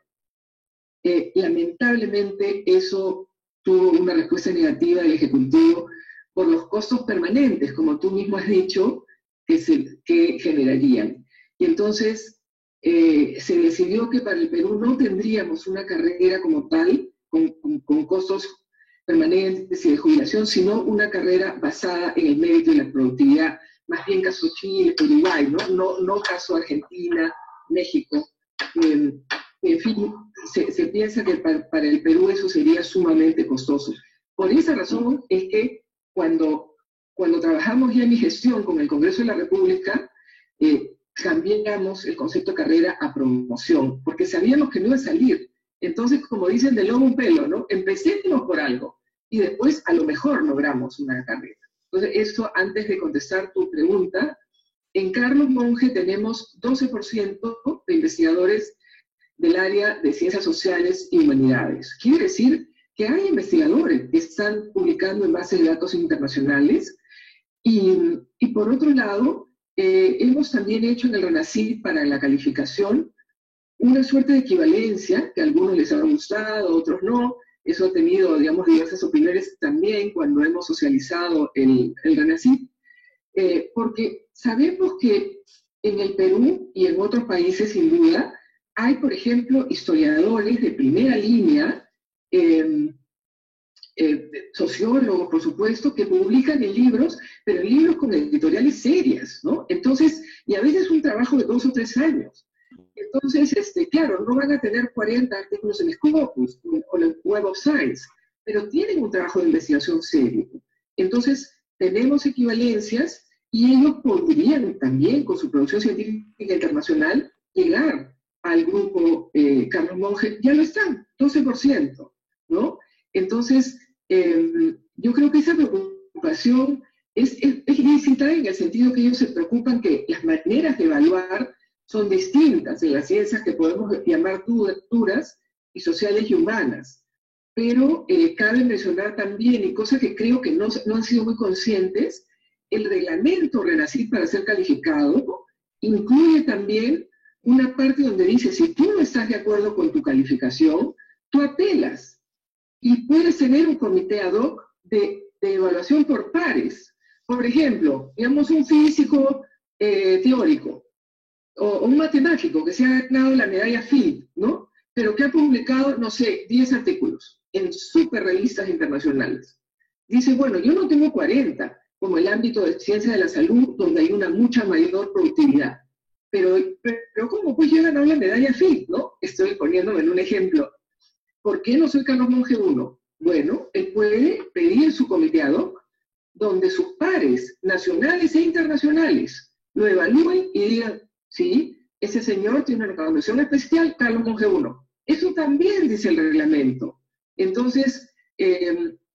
Lamentablemente eso tuvo una respuesta negativa del Ejecutivo por los costos permanentes, como tú mismo has dicho, que generarían. Y entonces se decidió que para el Perú no tendríamos una carrera como tal, con costos permanentes y de jubilación, sino una carrera basada en el mérito y la productividad, más bien caso Chile, Uruguay, no caso Argentina, México. En fin, se piensa que para el Perú eso sería sumamente costoso. Por esa razón es que cuando trabajamos ya en mi gestión con el Congreso de la República, cambiamos el concepto de carrera a promoción, porque sabíamos que no iba a salir. Entonces, como dicen, de lobo un pelo, ¿no? Empecemos por algo y después a lo mejor logramos una carrera. Entonces, eso antes de contestar tu pregunta, en Carlos Monge tenemos 12% de investigadores del área de ciencias sociales y humanidades. Quiere decir que hay investigadores que están publicando en bases de datos internacionales y por otro lado, hemos también hecho en el RENACYT para la calificación una suerte de equivalencia que a algunos les ha gustado, a otros no. Eso ha tenido, digamos, diversas opiniones también cuando hemos socializado el RENACYT, porque sabemos que en el Perú y en otros países, sin duda, hay, por ejemplo, historiadores de primera línea, sociólogos, por supuesto, que publican en libros, pero en libros con editoriales serias, ¿no? Entonces, y a veces un trabajo de 2 o 3 años. Entonces, claro, no van a tener 40 artículos en Scopus o en Web of Science, pero tienen un trabajo de investigación serio. Entonces, tenemos equivalencias y ellos podrían también, con su producción científica internacional, llegar al grupo Carlos Monge. Ya lo están, 12%, ¿no? Entonces, yo creo que esa preocupación es lícita en el sentido que ellos se preocupan que las maneras de evaluar son distintas en las ciencias que podemos llamar duras y sociales y humanas. Pero cabe mencionar también, y cosa que creo que no han sido muy conscientes, el reglamento RENACYT para ser calificado incluye también una parte donde dice, si tú no estás de acuerdo con tu calificación, tú apelas y puedes tener un comité ad hoc de evaluación por pares. Por ejemplo, digamos un físico teórico o un matemático que se ha ganado la medalla Fields, ¿no? Pero que ha publicado, no sé, 10 artículos en super revistas internacionales. Dice, bueno, yo no tengo 40, como el ámbito de ciencia de la salud, donde hay una mucha mayor productividad. Pero ¿cómo? Pues yo he ganado la medalla Fields, ¿no? Estoy poniéndome en un ejemplo. ¿Por qué no soy Carlos Monge 1? Bueno, él puede pedir su comité ad hoc, donde sus pares nacionales e internacionales lo evalúen y digan, sí, ese señor tiene una condición especial, Carlos Monge 1. Eso también dice el reglamento. Entonces,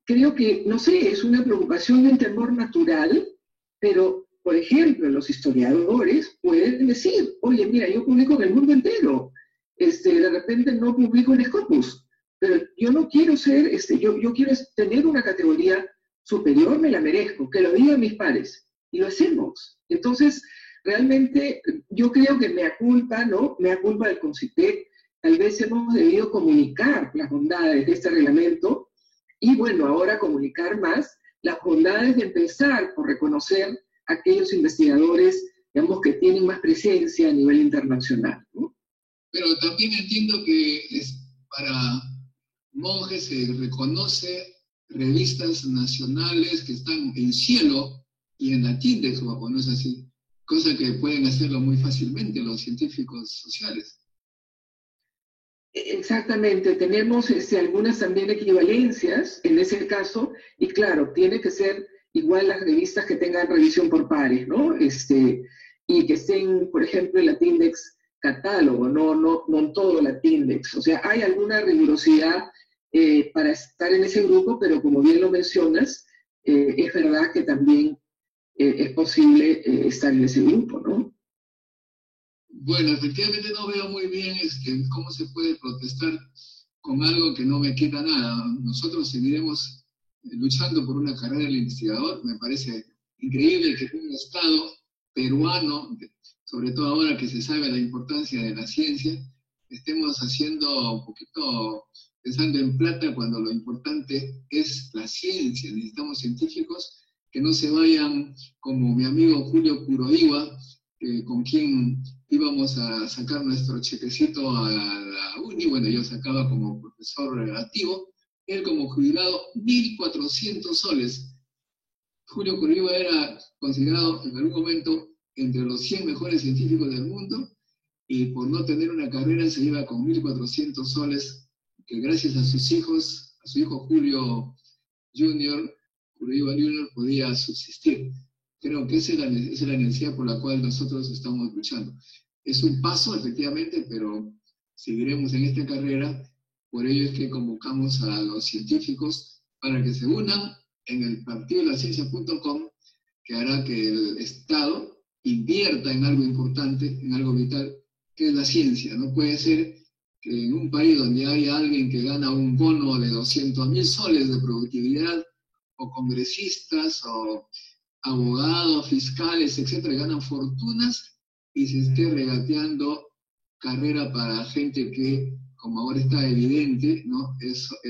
creo que, no sé, es una preocupación y un temor natural, pero, por ejemplo, los historiadores pueden decir, oye, mira, yo publico en el mundo entero, de repente no publico en Scopus, pero yo no quiero ser, yo quiero tener una categoría superior, me la merezco, que lo digan mis pares, y lo hacemos. Entonces, realmente, yo creo que mea culpa, ¿no? Mea culpa del CONCITEC, tal vez hemos debido comunicar las bondades de este reglamento, y bueno, ahora comunicar más las bondades de empezar por reconocer a aquellos investigadores, digamos, que tienen más presencia a nivel internacional, ¿no? Pero también entiendo que para Monge se reconoce revistas nacionales que están en Cielo y en la TINDEX, o no es así, cosa que pueden hacerlo muy fácilmente los científicos sociales. Exactamente, tenemos algunas también equivalencias en ese caso, y claro, tiene que ser igual las revistas que tengan revisión por pares, ¿no? Y que estén, por ejemplo, en la TINDEX catálogo, no en todo la TINDEX. O sea, hay alguna rigurosidad para estar en ese grupo, pero como bien lo mencionas, es verdad que también es posible estar en ese grupo, ¿no? Bueno, efectivamente no veo muy bien cómo se puede protestar con algo que no me quita nada. Nosotros seguiremos luchando por una carrera del investigador. Me parece increíble que un Estado peruano, sobre todo ahora que se sabe la importancia de la ciencia, estemos haciendo un poquito, pensando en plata cuando lo importante es la ciencia. Necesitamos científicos que no se vayan como mi amigo Julio Kuroiwa, con quien íbamos a sacar nuestro chequecito a la uni. Bueno, yo sacaba como profesor relativo, él como jubilado 1.400 soles. Julio Kuroiwa era considerado en algún momento entre los 100 mejores científicos del mundo, y por no tener una carrera se iba con 1.400 soles, que gracias a sus hijos, a su hijo Julio Jr., Kuroiwa Jr. podía subsistir. Creo que esa es la necesidad por la cual nosotros estamos luchando. Es un paso, efectivamente, pero seguiremos en esta carrera. Por ello es que convocamos a los científicos para que se unan en el partidolaciencia.com, que hará que el Estado invierta en algo importante, en algo vital, que es la ciencia. No puede ser que en un país donde haya alguien que gana un bono de 200.000 soles de productividad, o congresistas, o abogados, fiscales, etcétera, ganan fortunas y se esté regateando carrera para gente que, como ahora está evidente, ¿no?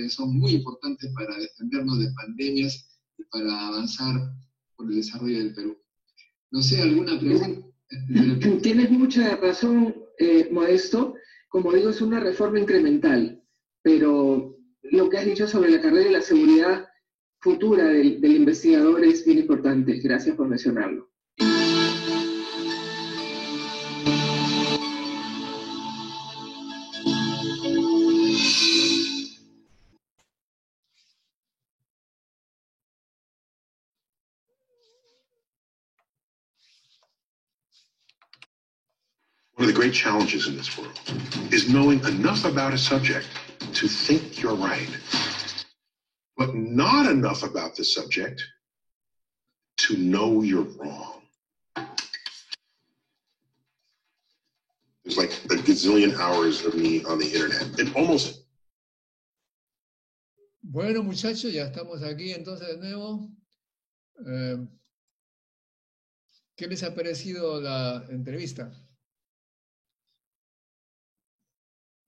Son muy importantes para defendernos de pandemias y para avanzar por el desarrollo del Perú. No sé, ¿alguna pregunta? Tienes mucha razón, Modesto. Como digo, es una reforma incremental, pero lo que has dicho sobre la carrera y la seguridad futura del investigador es bien importante. Gracias por mencionarlo. One of the great challenges in this world is knowing enough about a subject to think you're right, but not enough about the subject to know you're wrong. There's like a gazillion hours of me on the internet. And almost. Bueno, muchachos, ya estamos aquí entonces de nuevo. ¿Qué les ha parecido la entrevista?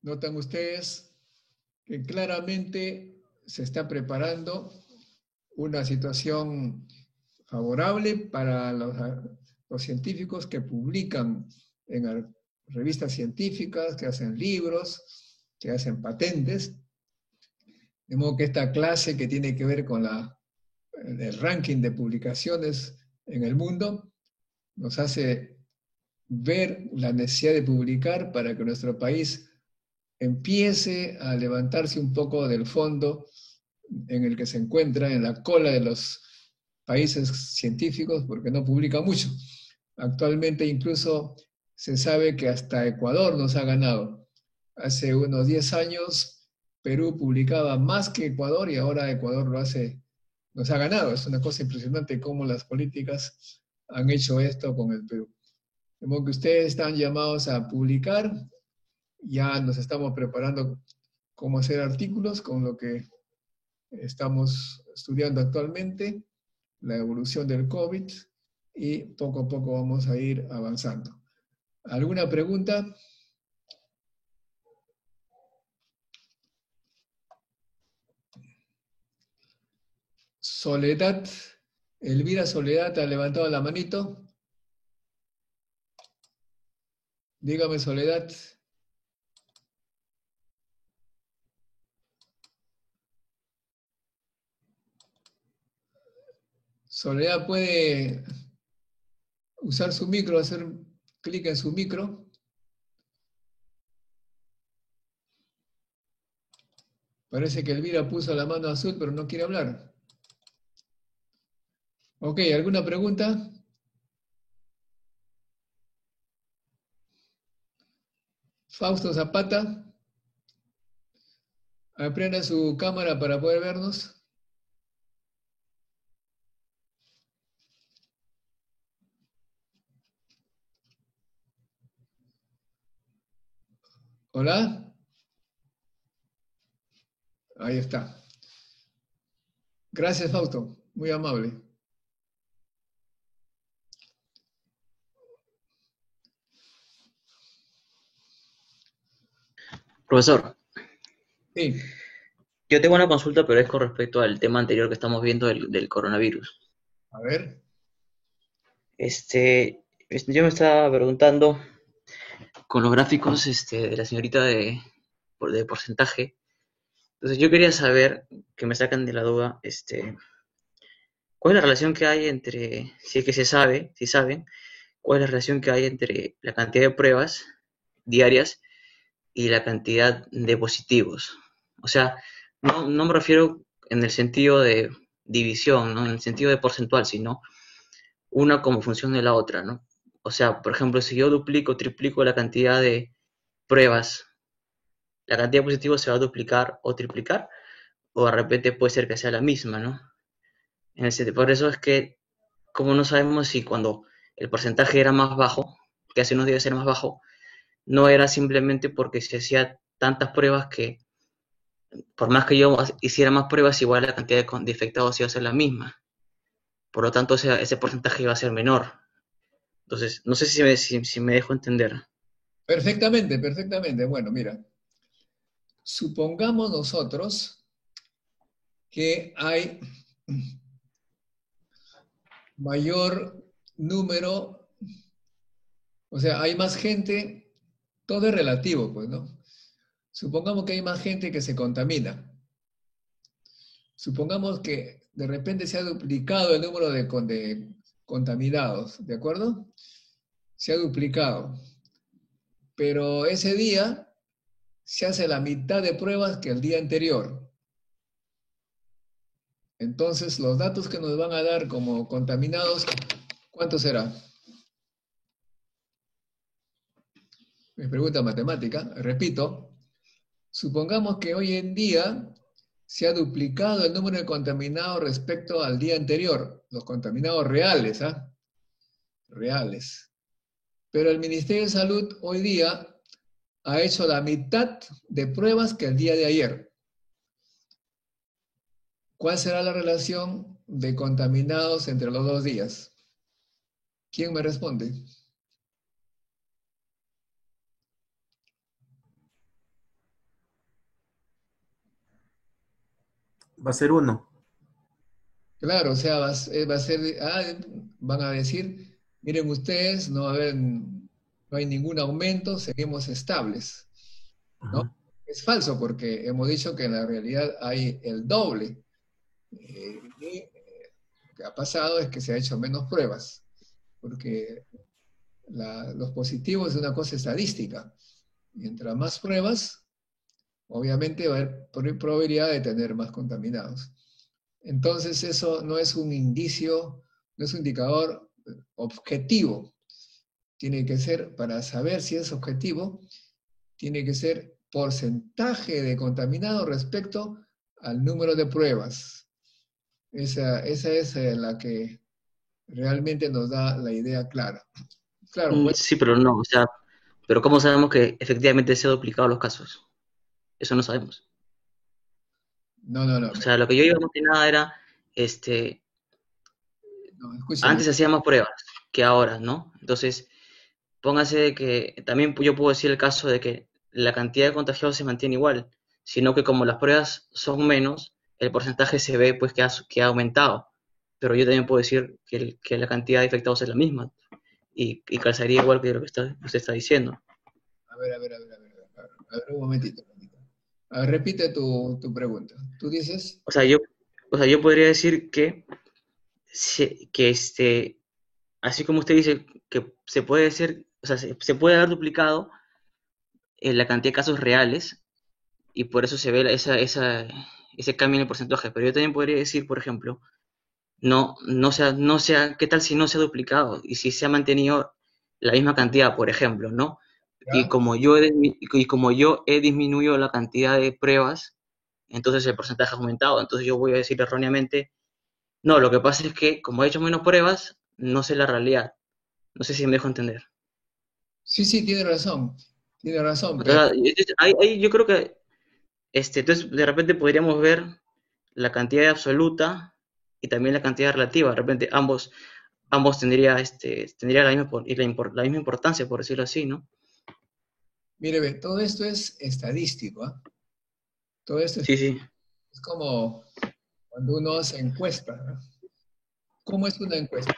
Notan ustedes que claramente se está preparando una situación favorable para los científicos que publican en revistas científicas, que hacen libros, que hacen patentes. De modo que esta clase que tiene que ver con el ranking de publicaciones en el mundo nos hace ver la necesidad de publicar para que nuestro país empiece a levantarse un poco del fondo en el que se encuentra, en la cola de los países científicos, porque no publica mucho. Actualmente incluso se sabe que hasta Ecuador nos ha ganado. Hace unos 10 años Perú publicaba más que Ecuador y ahora Ecuador nos ha ganado. Es una cosa impresionante cómo las políticas han hecho esto con el Perú. De modo que ustedes están llamados a publicar. Ya nos estamos preparando cómo hacer artículos con lo que estamos estudiando actualmente, la evolución del COVID, y poco a poco vamos a ir avanzando. ¿Alguna pregunta? Soledad, Elvira Soledad, ¿ha levantado la manito? Dígame, Soledad. Soledad puede usar su micro, hacer clic en su micro. Parece que Elvira puso la mano azul, pero no quiere hablar. Ok, ¿alguna pregunta? Fausto Zapata. Aprenda su cámara para poder vernos. Hola. Ahí está. Gracias, Fausto. Muy amable. Profesor, Sí. yo tengo una consulta, pero es con respecto al tema anterior que estamos viendo del coronavirus. A ver. Yo me estaba preguntando con los gráficos de la señorita de porcentaje. Entonces yo quería saber, que me sacan de la duda, ¿cuál es la relación que hay entre, si es que se sabe, si saben, cuál es la relación que hay entre la cantidad de pruebas diarias y la cantidad de positivos? O sea, no me refiero en el sentido de división, ¿no? En el sentido de porcentual, sino una como función de la otra, ¿no? O sea, por ejemplo, si yo duplico, triplico la cantidad de pruebas, la cantidad de positivos se va a duplicar o triplicar, o de repente puede ser que sea la misma, ¿no? Por eso es que, como no sabemos si cuando el porcentaje era más bajo, que hace unos días era más bajo, no era simplemente porque se hacía tantas pruebas que, por más que yo hiciera más pruebas, igual la cantidad de infectados iba a ser la misma. Por lo tanto, ese porcentaje iba a ser menor. Entonces, no sé si me dejo entender. Perfectamente, perfectamente. Bueno, mira. Supongamos nosotros que hay mayor número, o sea, hay más gente, todo es relativo, pues, ¿no? Supongamos que hay más gente que se contamina. Supongamos que de repente se ha duplicado el número de contaminados, ¿de acuerdo? Se ha duplicado. Pero ese día se hace la mitad de pruebas que el día anterior. Entonces, los datos que nos van a dar como contaminados, ¿cuánto será? Mi pregunta matemática, repito, supongamos que hoy en día se ha duplicado el número de contaminados respecto al día anterior, los contaminados reales, ¿ah? Reales. Pero el Ministerio de Salud hoy día ha hecho la mitad de pruebas que el día de ayer. ¿Cuál será la relación de contaminados entre los 2 días? ¿Quién me responde? Va a ser 1. Claro, o sea, va a ser, van a decir, miren ustedes, no hay ningún aumento, seguimos estables, ¿no? Ajá. Es falso porque hemos dicho que en la realidad hay el doble. Y lo que ha pasado es que se ha hecho menos pruebas, porque los positivos es una cosa estadística. Mientras más pruebas, obviamente va a haber probabilidad de tener más contaminados. Entonces eso no es un indicio, no es un indicador objetivo. Tiene que ser, para saber si es objetivo, tiene que ser porcentaje de contaminados respecto al número de pruebas. Esa es la que realmente nos da la idea clara. Claro, pues, Sí, pero no, o sea, pero ¿cómo sabemos que efectivamente se han duplicado los casos? Eso no sabemos. no. O sea, lo que yo iba más que nada era, No, escúcheme. antes hacía más pruebas que ahora, ¿no? Entonces, póngase que también yo puedo decir el caso de que la cantidad de contagiados se mantiene igual, sino que como las pruebas son menos, el porcentaje se ve pues que ha aumentado. Pero yo también puedo decir que la cantidad de infectados es la misma y calzaría igual que lo que usted está diciendo. A ver, un momentito. A ver, repite tu pregunta. Tú dices, O sea, yo podría decir que así como usted dice que se puede hacer, o sea, se puede haber duplicado la cantidad de casos reales y por eso se ve ese cambio en el porcentaje. Pero yo también podría decir, por ejemplo, ¿qué tal si no se ha duplicado y si se ha mantenido la misma cantidad, por ejemplo, ¿no? Y ¿ya? como yo he disminuido la cantidad de pruebas, entonces el porcentaje ha aumentado. Entonces yo voy a decir erróneamente, no, lo que pasa es que como he hecho menos pruebas, no sé la realidad. No sé si me dejo entender. Sí, tiene razón, O pero sea, ahí yo creo que entonces de repente podríamos ver la cantidad absoluta y también la cantidad relativa. De repente ambos tendría la misma importancia, por decirlo así, ¿no? mire, ve, todo esto es estadístico, ¿ah? Todo esto Sí. es como cuando uno hace encuesta, ¿no? ¿Cómo es una encuesta?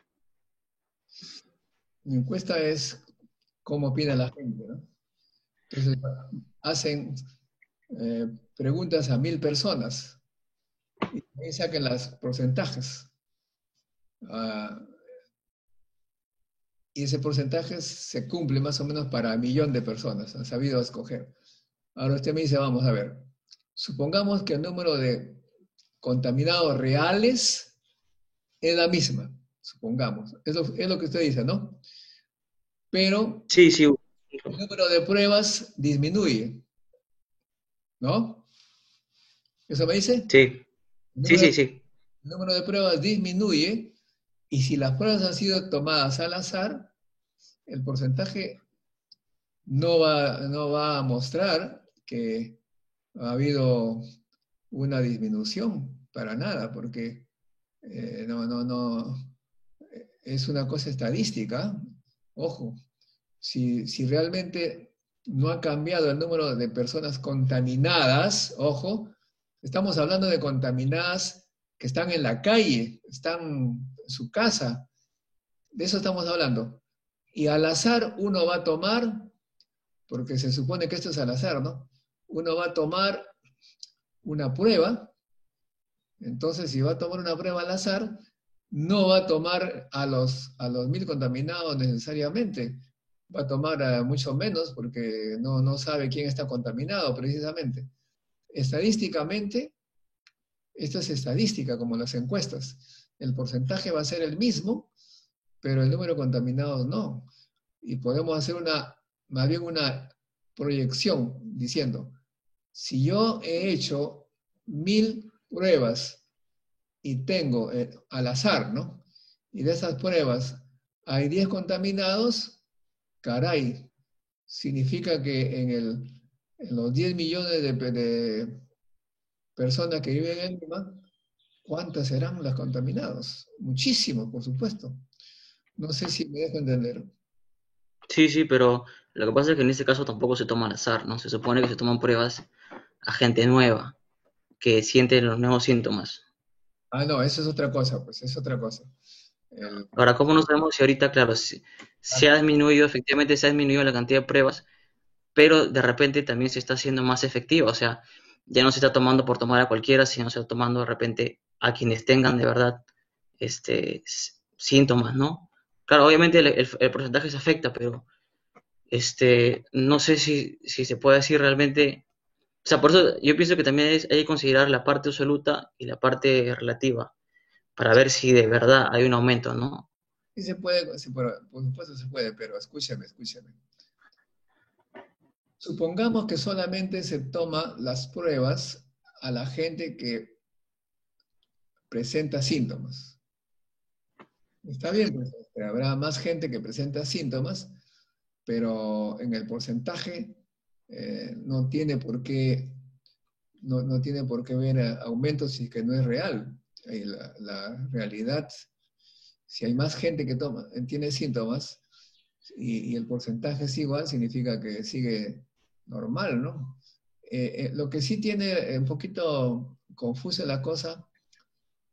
Una encuesta es cómo opina la gente, ¿no? Entonces, hacen preguntas a 1000 personas y ahí saquen los porcentajes. Y ese porcentaje se cumple más o menos para 1.000.000 de personas, han sabido escoger. Ahora usted me dice, vamos a ver, supongamos que el número de contaminados reales es la misma, supongamos. Es lo que usted dice, ¿no? Pero Sí. el número de pruebas disminuye, ¿no? ¿Eso me dice? Sí. El Sí. número de pruebas disminuye y si las pruebas han sido tomadas al azar, el porcentaje no va a mostrar que ha habido una disminución para nada, porque no, es una cosa estadística. Ojo, si realmente no ha cambiado el número de personas contaminadas, ojo, estamos hablando de contaminadas que están en la calle, están en su casa, de eso estamos hablando. Y al azar uno va a tomar, porque se supone que esto es al azar, ¿no? Uno va a tomar una prueba, entonces si va a tomar una prueba al azar, no va a tomar a los 1.000 contaminados necesariamente, va a tomar a mucho menos porque no sabe quién está contaminado precisamente. Estadísticamente, esto es estadística como las encuestas. El porcentaje va a ser el mismo, pero el número de contaminados no. Y podemos hacer más bien una proyección diciendo, si yo he hecho 1000 pruebas y tengo al azar, ¿no? Y de esas pruebas hay 10 contaminados, caray, significa que en los 10 millones de personas que viven en Lima, ¿cuántas serán las contaminadas? Muchísimos, por supuesto. No sé si me dejo entender. Sí, sí, pero lo que pasa es que en este caso tampoco se toma al azar, ¿no? Se supone que se toman pruebas a gente nueva, que siente los nuevos síntomas. Ah, no, eso es otra cosa, pues, es otra cosa. El- Ahora, ¿cómo no sabemos si ahorita, claro, se ha disminuido, efectivamente se ha disminuido la cantidad de pruebas, pero de repente también se está haciendo más efectiva? O sea, ya no se está tomando por tomar a cualquiera, sino se está tomando de repente a quienes tengan de verdad síntomas, ¿no? Claro, obviamente el porcentaje se afecta, pero no sé si se puede decir realmente. O sea, por eso yo pienso que también hay que considerar la parte absoluta y la parte relativa para ver si de verdad hay un aumento, ¿no? Sí se puede, por supuesto se puede, pero escúchame. Supongamos que solamente se toma las pruebas a la gente que presenta síntomas. Está bien, pues, habrá más gente que presenta síntomas, pero en el porcentaje no tiene por qué, no tiene por qué ver aumentos si es que no es real. La realidad, si hay más gente que tiene síntomas y el porcentaje es igual, significa que sigue normal, ¿no? Lo que sí tiene un poquito confusa la cosa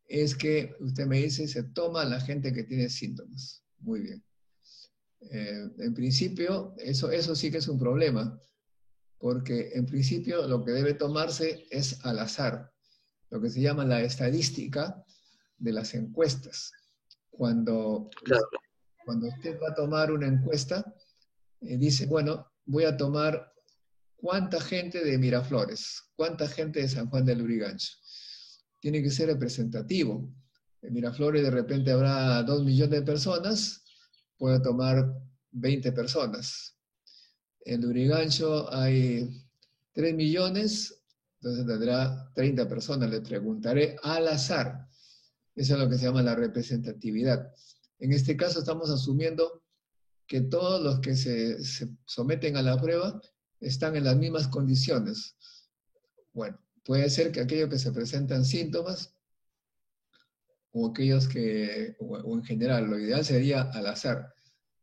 es que usted me dice, se toma a la gente que tiene síntomas. Muy bien. En principio, eso sí que es un problema, porque en principio lo que debe tomarse es al azar, lo que se llama la estadística de las encuestas. Cuando, Claro. cuando usted va a tomar una encuesta, dice, bueno, voy a tomar cuánta gente de Miraflores, cuánta gente de San Juan del Lurigancho. Tiene que ser representativo. En Miraflores de repente habrá 2 millones de personas, puedo tomar 20 personas. En Lurigancho hay 3 millones, entonces tendrá 30 personas. Le preguntaré al azar. Eso es lo que se llama la representatividad. En este caso estamos asumiendo que todos los que se someten a la prueba están en las mismas condiciones. Bueno, puede ser que aquellos que se presentan síntomas o aquellos o en general, lo ideal sería al azar.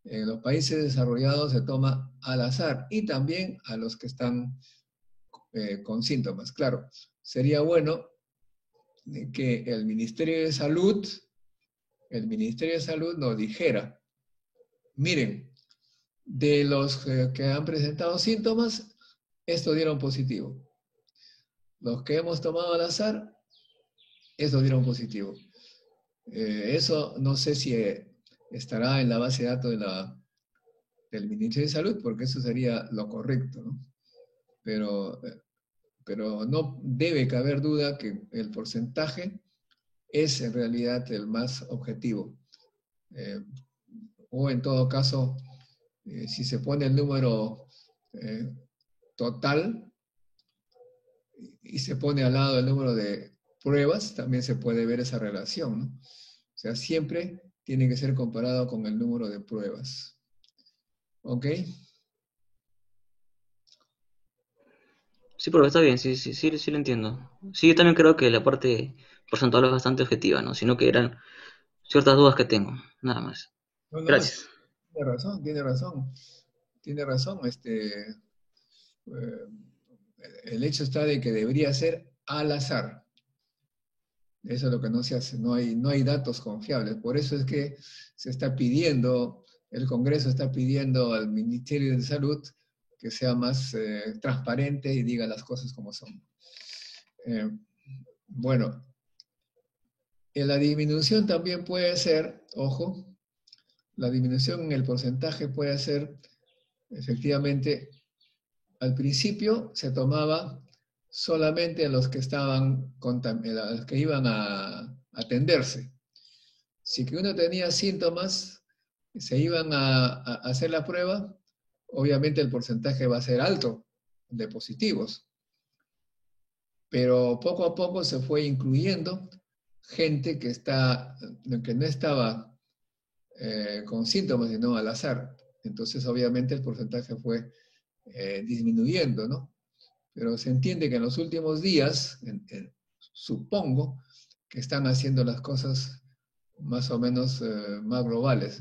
En los países desarrollados se toma al azar y también a los que están con síntomas. Claro, sería bueno que el Ministerio de Salud nos dijera, miren, de los que han presentado síntomas, estos dieron positivo. Los que hemos tomado al azar, estos dieron positivo. Eso no sé si estará en la base de datos del Ministerio de Salud, porque eso sería lo correcto, ¿no? Pero no debe caber duda que el porcentaje es en realidad el más objetivo. O en todo caso, si se pone el número total y se pone al lado el número de pruebas, también se puede ver esa relación, ¿no? O sea, siempre tiene que ser comparado con el número de pruebas. ¿Ok? Sí, pero está bien, sí lo entiendo. Sí, yo también creo que la parte porcentual es bastante objetiva, ¿no? Sino que eran ciertas dudas que tengo, nada más. No, Gracias. tiene razón. El hecho está de que debería ser al azar. Eso es lo que no se hace, no hay datos confiables. Por eso es que se está pidiendo, el Congreso está pidiendo al Ministerio de Salud que sea más transparente y diga las cosas como son. Bueno, la disminución también puede ser, ojo, la disminución en el porcentaje puede ser, efectivamente, al principio se tomaba solamente a los que a los que iban a atenderse. Si que uno tenía síntomas, se iban a hacer la prueba, obviamente el porcentaje va a ser alto de positivos. pero poco a poco se fue incluyendo gente que no estaba con síntomas, sino al azar. Entonces, obviamente, el porcentaje fue disminuyendo, ¿no? Pero se entiende que en los últimos días, supongo, que están haciendo las cosas más o menos más globales.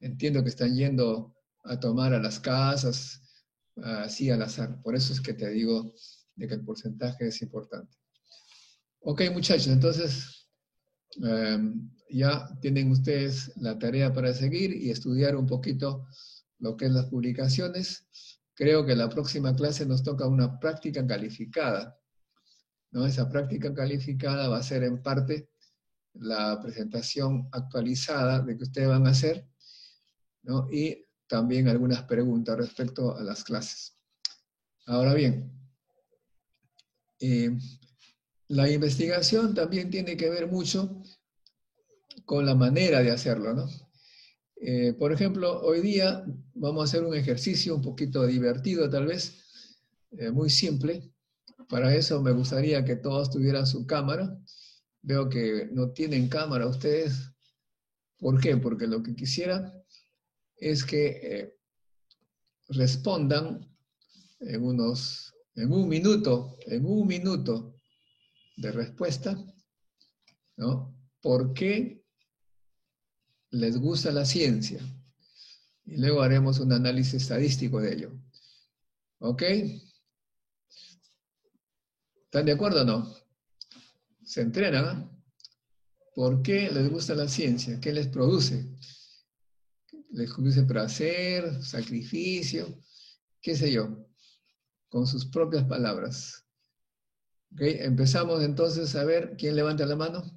Entiendo que están yendo a tomar a las casas, así al azar. Por eso es que te digo de que el porcentaje es importante. Ok, muchachos, entonces ya tienen ustedes la tarea para seguir y estudiar un poquito lo que es las publicaciones. Creo que la próxima clase nos toca una práctica calificada, ¿no? Esa práctica calificada va a ser en parte la presentación actualizada de que ustedes van a hacer, ¿no? Y también algunas preguntas respecto a las clases. Ahora bien, la investigación también tiene que ver mucho con la manera de hacerlo, ¿no? Por ejemplo, hoy día vamos a hacer un ejercicio un poquito divertido tal vez, muy simple. Para eso me gustaría que todos tuvieran su cámara. Veo que no tienen cámara ustedes. ¿Por qué? Porque lo que quisiera es que respondan en un minuto de respuesta, ¿no? ¿Por qué les gusta la ciencia? Y luego haremos un análisis estadístico de ello. ¿Ok? ¿Están de acuerdo o no? Se entrenan, ¿eh? ¿Por qué les gusta la ciencia? ¿Qué les produce? ¿Les produce placer, sacrificio? ¿Qué sé yo? Con sus propias palabras. ¿Ok? Empezamos entonces a ver quién levanta la mano.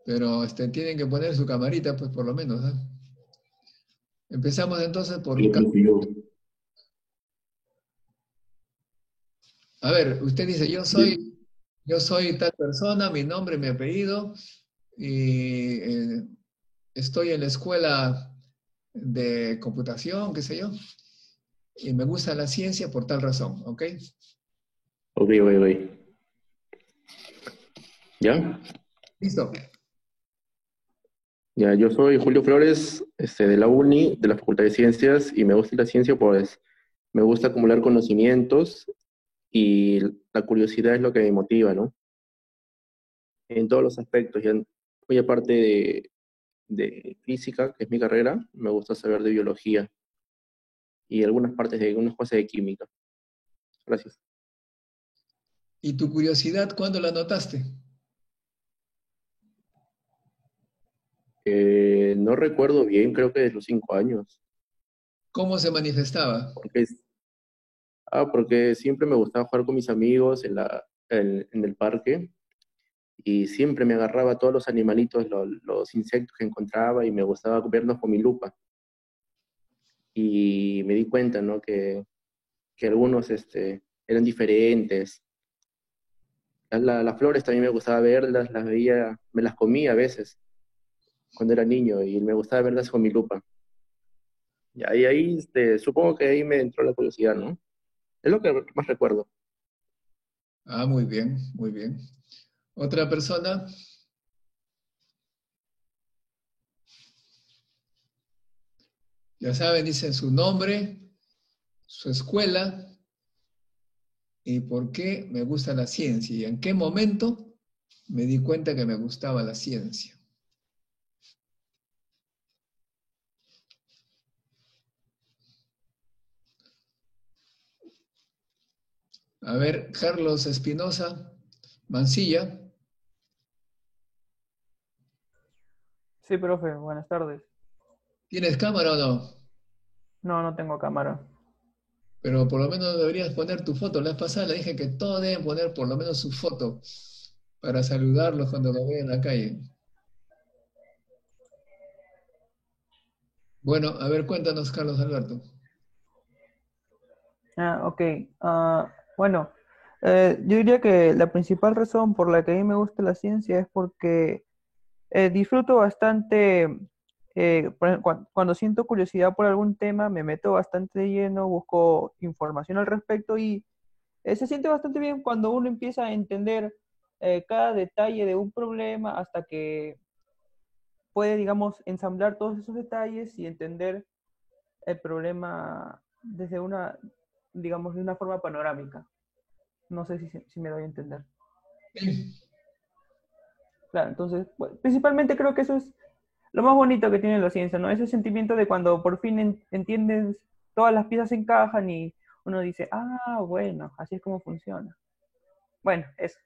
Pero tienen que poner su camarita, pues por lo menos, ¿eh? Empezamos entonces por... A ver, usted dice, yo soy tal persona, mi nombre, mi apellido, y estoy en la escuela de computación, qué sé yo, y me gusta la ciencia por tal razón, ¿ok? Ok. ¿Ya? ¿Listo? Ya, yo soy Julio Flores, de la UNI, de la Facultad de Ciencias, y me gusta la ciencia, pues me gusta acumular conocimientos y la curiosidad es lo que me motiva, ¿no? En todos los aspectos, ya muy aparte de física, que es mi carrera, me gusta saber de biología y algunas cosas de química. Gracias. ¿Y tu curiosidad cuándo la notaste? No recuerdo bien, creo que de los 5 años. ¿Cómo se manifestaba? Porque siempre me gustaba jugar con mis amigos en el parque y siempre me agarraba todos los animalitos, los insectos que encontraba y me gustaba verlos con mi lupa. Y me di cuenta, ¿no? que algunos eran diferentes. Las flores también me gustaba verlas, las veía, me las comía a veces cuando era niño y me gustaba verlas con mi lupa. Y ahí supongo que ahí me entró la curiosidad, ¿no? Es lo que más recuerdo. Ah, muy bien, muy bien. ¿Otra persona? Ya saben, dicen su nombre, su escuela y por qué me gusta la ciencia y en qué momento me di cuenta que me gustaba la ciencia. A ver, Carlos Espinosa, Mancilla. Sí, profe, buenas tardes. ¿Tienes cámara o no? No, no tengo cámara. Pero por lo menos deberías poner tu foto. La vez pasada le dije que todos deben poner por lo menos su foto para saludarlos cuando lo vean en la calle. Bueno, a ver, cuéntanos, Carlos Alberto. Ok. Bueno, yo diría que la principal razón por la que a mí me gusta la ciencia es porque disfruto bastante, cuando siento curiosidad por algún tema, me meto bastante de lleno, busco información al respecto y se siente bastante bien cuando uno empieza a entender cada detalle de un problema hasta que puede, digamos, ensamblar todos esos detalles y entender el problema desde una, digamos, de una forma panorámica. No sé si me doy a entender. Sí. Claro, entonces, pues, principalmente creo que eso es lo más bonito que tiene la ciencia, ¿no? Ese sentimiento de cuando por fin entiendes, todas las piezas encajan y uno dice, ah, bueno, así es como funciona. Bueno, eso.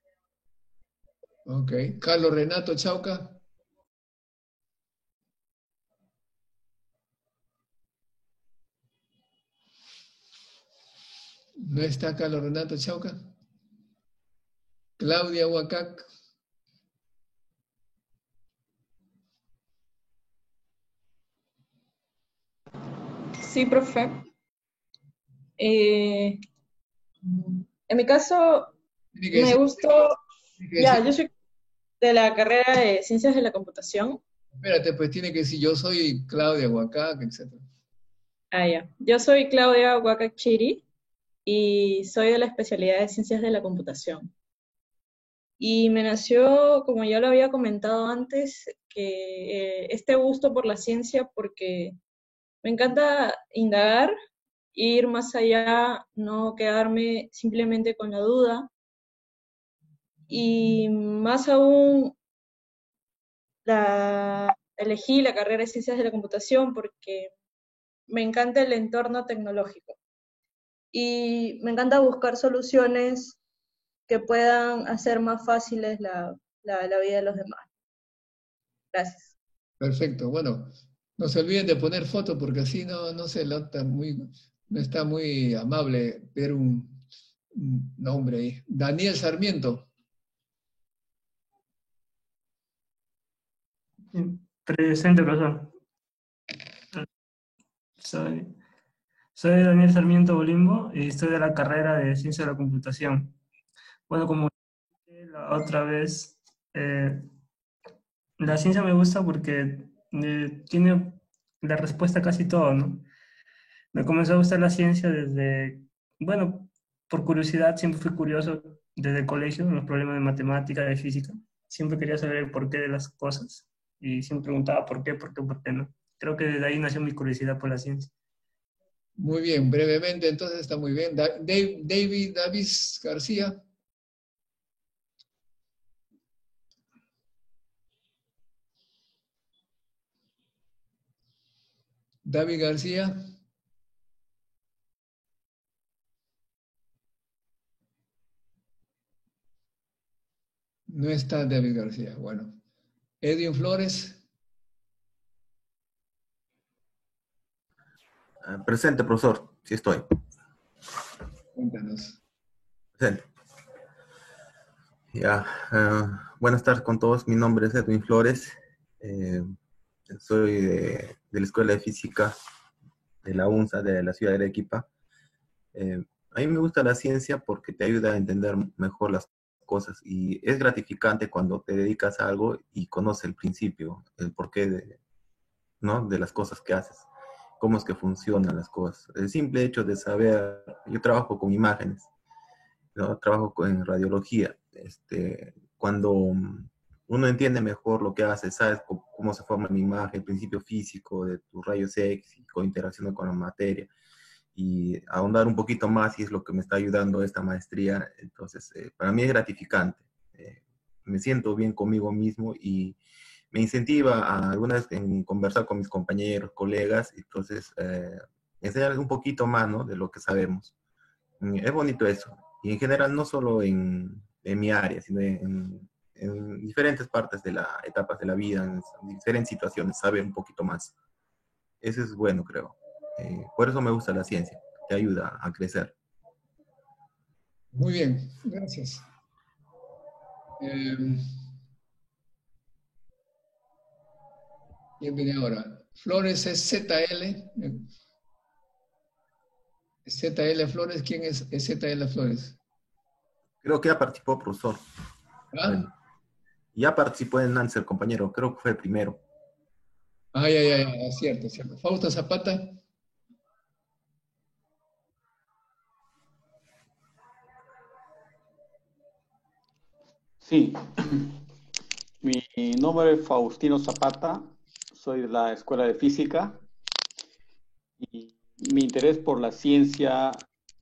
Ok. Carlos Renato Chauca. ¿No está Carlos Renato Chauca? Claudia Huacac. Sí, profe. En mi caso, Tiene que me decir, gustó, tiene que ya, decir- yo soy de la carrera de Ciencias de la Computación. espérate, pues tiene que decir, yo soy Claudia Huacac, etc. Ah, ya. Yo soy Claudia Huacachiri y soy de la especialidad de Ciencias de la Computación. Y me nació, como ya lo había comentado antes, que este gusto por la ciencia porque me encanta indagar, ir más allá, no quedarme simplemente con la duda. Y más aún, elegí la carrera de Ciencias de la Computación porque me encanta el entorno tecnológico. Y me encanta buscar soluciones que puedan hacer más fáciles la vida de los demás. Gracias. Perfecto. Bueno, no se olviden de poner foto porque así no se nota muy, no está muy amable ver un nombre ahí. Daniel Sarmiento. Presente, profesor. Soy, soy Daniel Sarmiento Bolimbo y estoy de la carrera de Ciencia de la Computación. Bueno, como dije la otra vez, la ciencia me gusta porque tiene la respuesta a casi todo, ¿no? Me comenzó a gustar la ciencia desde, bueno, por curiosidad, siempre fui curioso desde el colegio, en los problemas de matemática, de física. Siempre quería saber el porqué de las cosas y siempre preguntaba por qué no. Creo que desde ahí nació mi curiosidad por la ciencia. Muy bien, brevemente, entonces está muy bien. David Davis García. David García. No está David García. Bueno. Edwin Flores. Presente, profesor. Sí estoy. Cuéntanos. Presente. Ya. Buenas tardes con todos. Mi nombre es Edwin Flores. Soy de la Escuela de Física de la UNSA de la ciudad de Arequipa. A mí me gusta la ciencia porque te ayuda a entender mejor las cosas y es gratificante cuando te dedicas a algo y conoces el principio, el porqué ¿no? de las cosas que haces, cómo es que funcionan las cosas. El simple hecho de saber, yo trabajo con imágenes, ¿no? Trabajo en radiología. Cuando uno entiende mejor lo que hace, sabes cómo se forma una imagen, el principio físico de tus rayos X, cómo interacciona con la materia, y ahondar un poquito más, y es lo que me está ayudando esta maestría. Entonces, para mí es gratificante. Me siento bien conmigo mismo y me incentiva a algunas en conversar con mis compañeros, colegas, entonces enseñarles un poquito más, ¿no? de lo que sabemos. Es bonito eso. Y en general, no solo en mi área, sino en diferentes partes de las etapas de la vida, en diferentes situaciones, saber un poquito más. Eso es bueno, creo. Por eso me gusta la ciencia, te ayuda a crecer. Muy bien, gracias. ¿Quién viene ahora? Flores es ZL. ZL Flores, ¿quién es ZL Flores? Creo que ya participó, profesor. ¿Ah? Ya participó en Nancy, el compañero, creo que fue el primero. Ay, ay, ay, es cierto, es cierto. Fausto Zapata. Sí, mi nombre es Faustino Zapata, soy de la Escuela de Física y mi interés por la ciencia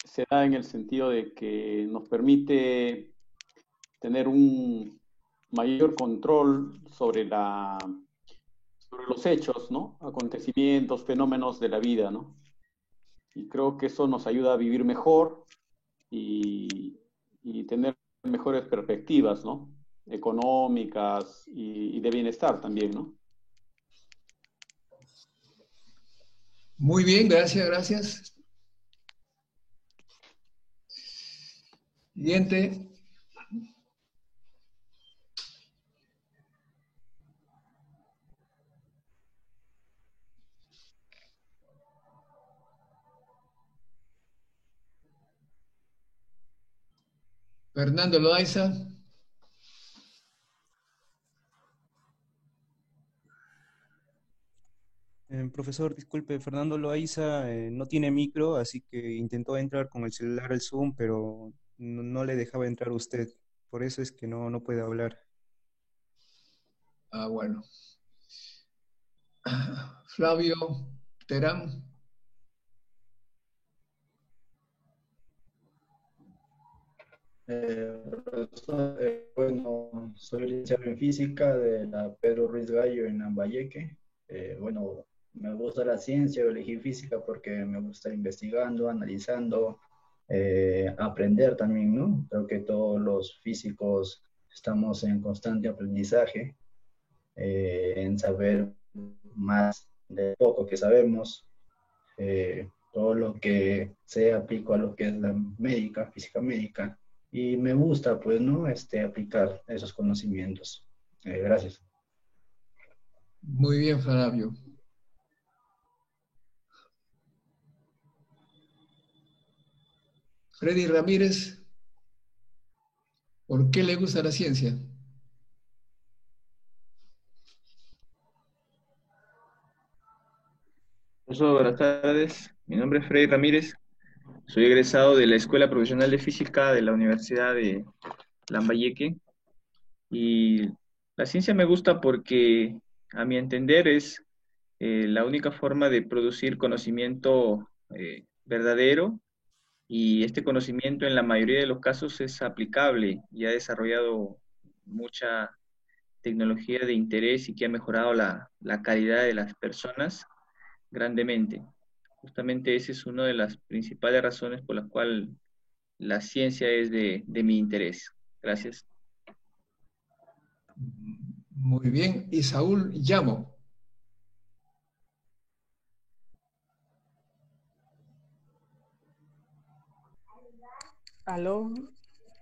se da en el sentido de que nos permite tener un mayor control sobre los hechos, ¿no? Acontecimientos, fenómenos de la vida, ¿no? Y creo que eso nos ayuda a vivir mejor y tener mejores perspectivas, ¿no? Económicas y de bienestar también, ¿no? Muy bien, gracias, gracias. Siguiente. Fernando Loaiza. Profesor, disculpe, Fernando Loaiza no tiene micro, así que intentó entrar con el celular al Zoom, pero no le dejaba entrar a usted. Por eso es que no puede hablar. Ah, bueno. Flavio Terán. Profesor, bueno, soy licenciado en física de la Pedro Ruiz Gallo en Lambayeque. Bueno, me gusta la ciencia, elegí física porque me gusta estar investigando, analizando, aprender también, ¿no? Creo que todos los físicos estamos en constante aprendizaje, en saber más de poco que sabemos. Todo lo que se aplica a lo que es la médica, física médica, y me gusta, pues, ¿no? Aplicar esos conocimientos. Gracias. Muy bien, Flavio. Freddy Ramírez. ¿Por qué le gusta la ciencia? Profesor, buenas tardes. Mi nombre es Freddy Ramírez. Soy egresado de la Escuela Profesional de Física de la Universidad de Lambayeque. Y la ciencia me gusta porque, a mi entender, es la única forma de producir conocimiento verdadero, y este conocimiento en la mayoría de los casos es aplicable y ha desarrollado mucha tecnología de interés y que ha mejorado la calidad de las personas grandemente. Justamente esa es una de las principales razones por las cuales la ciencia es de mi interés. Gracias. Muy bien. Y Saúl Llamo. Aló,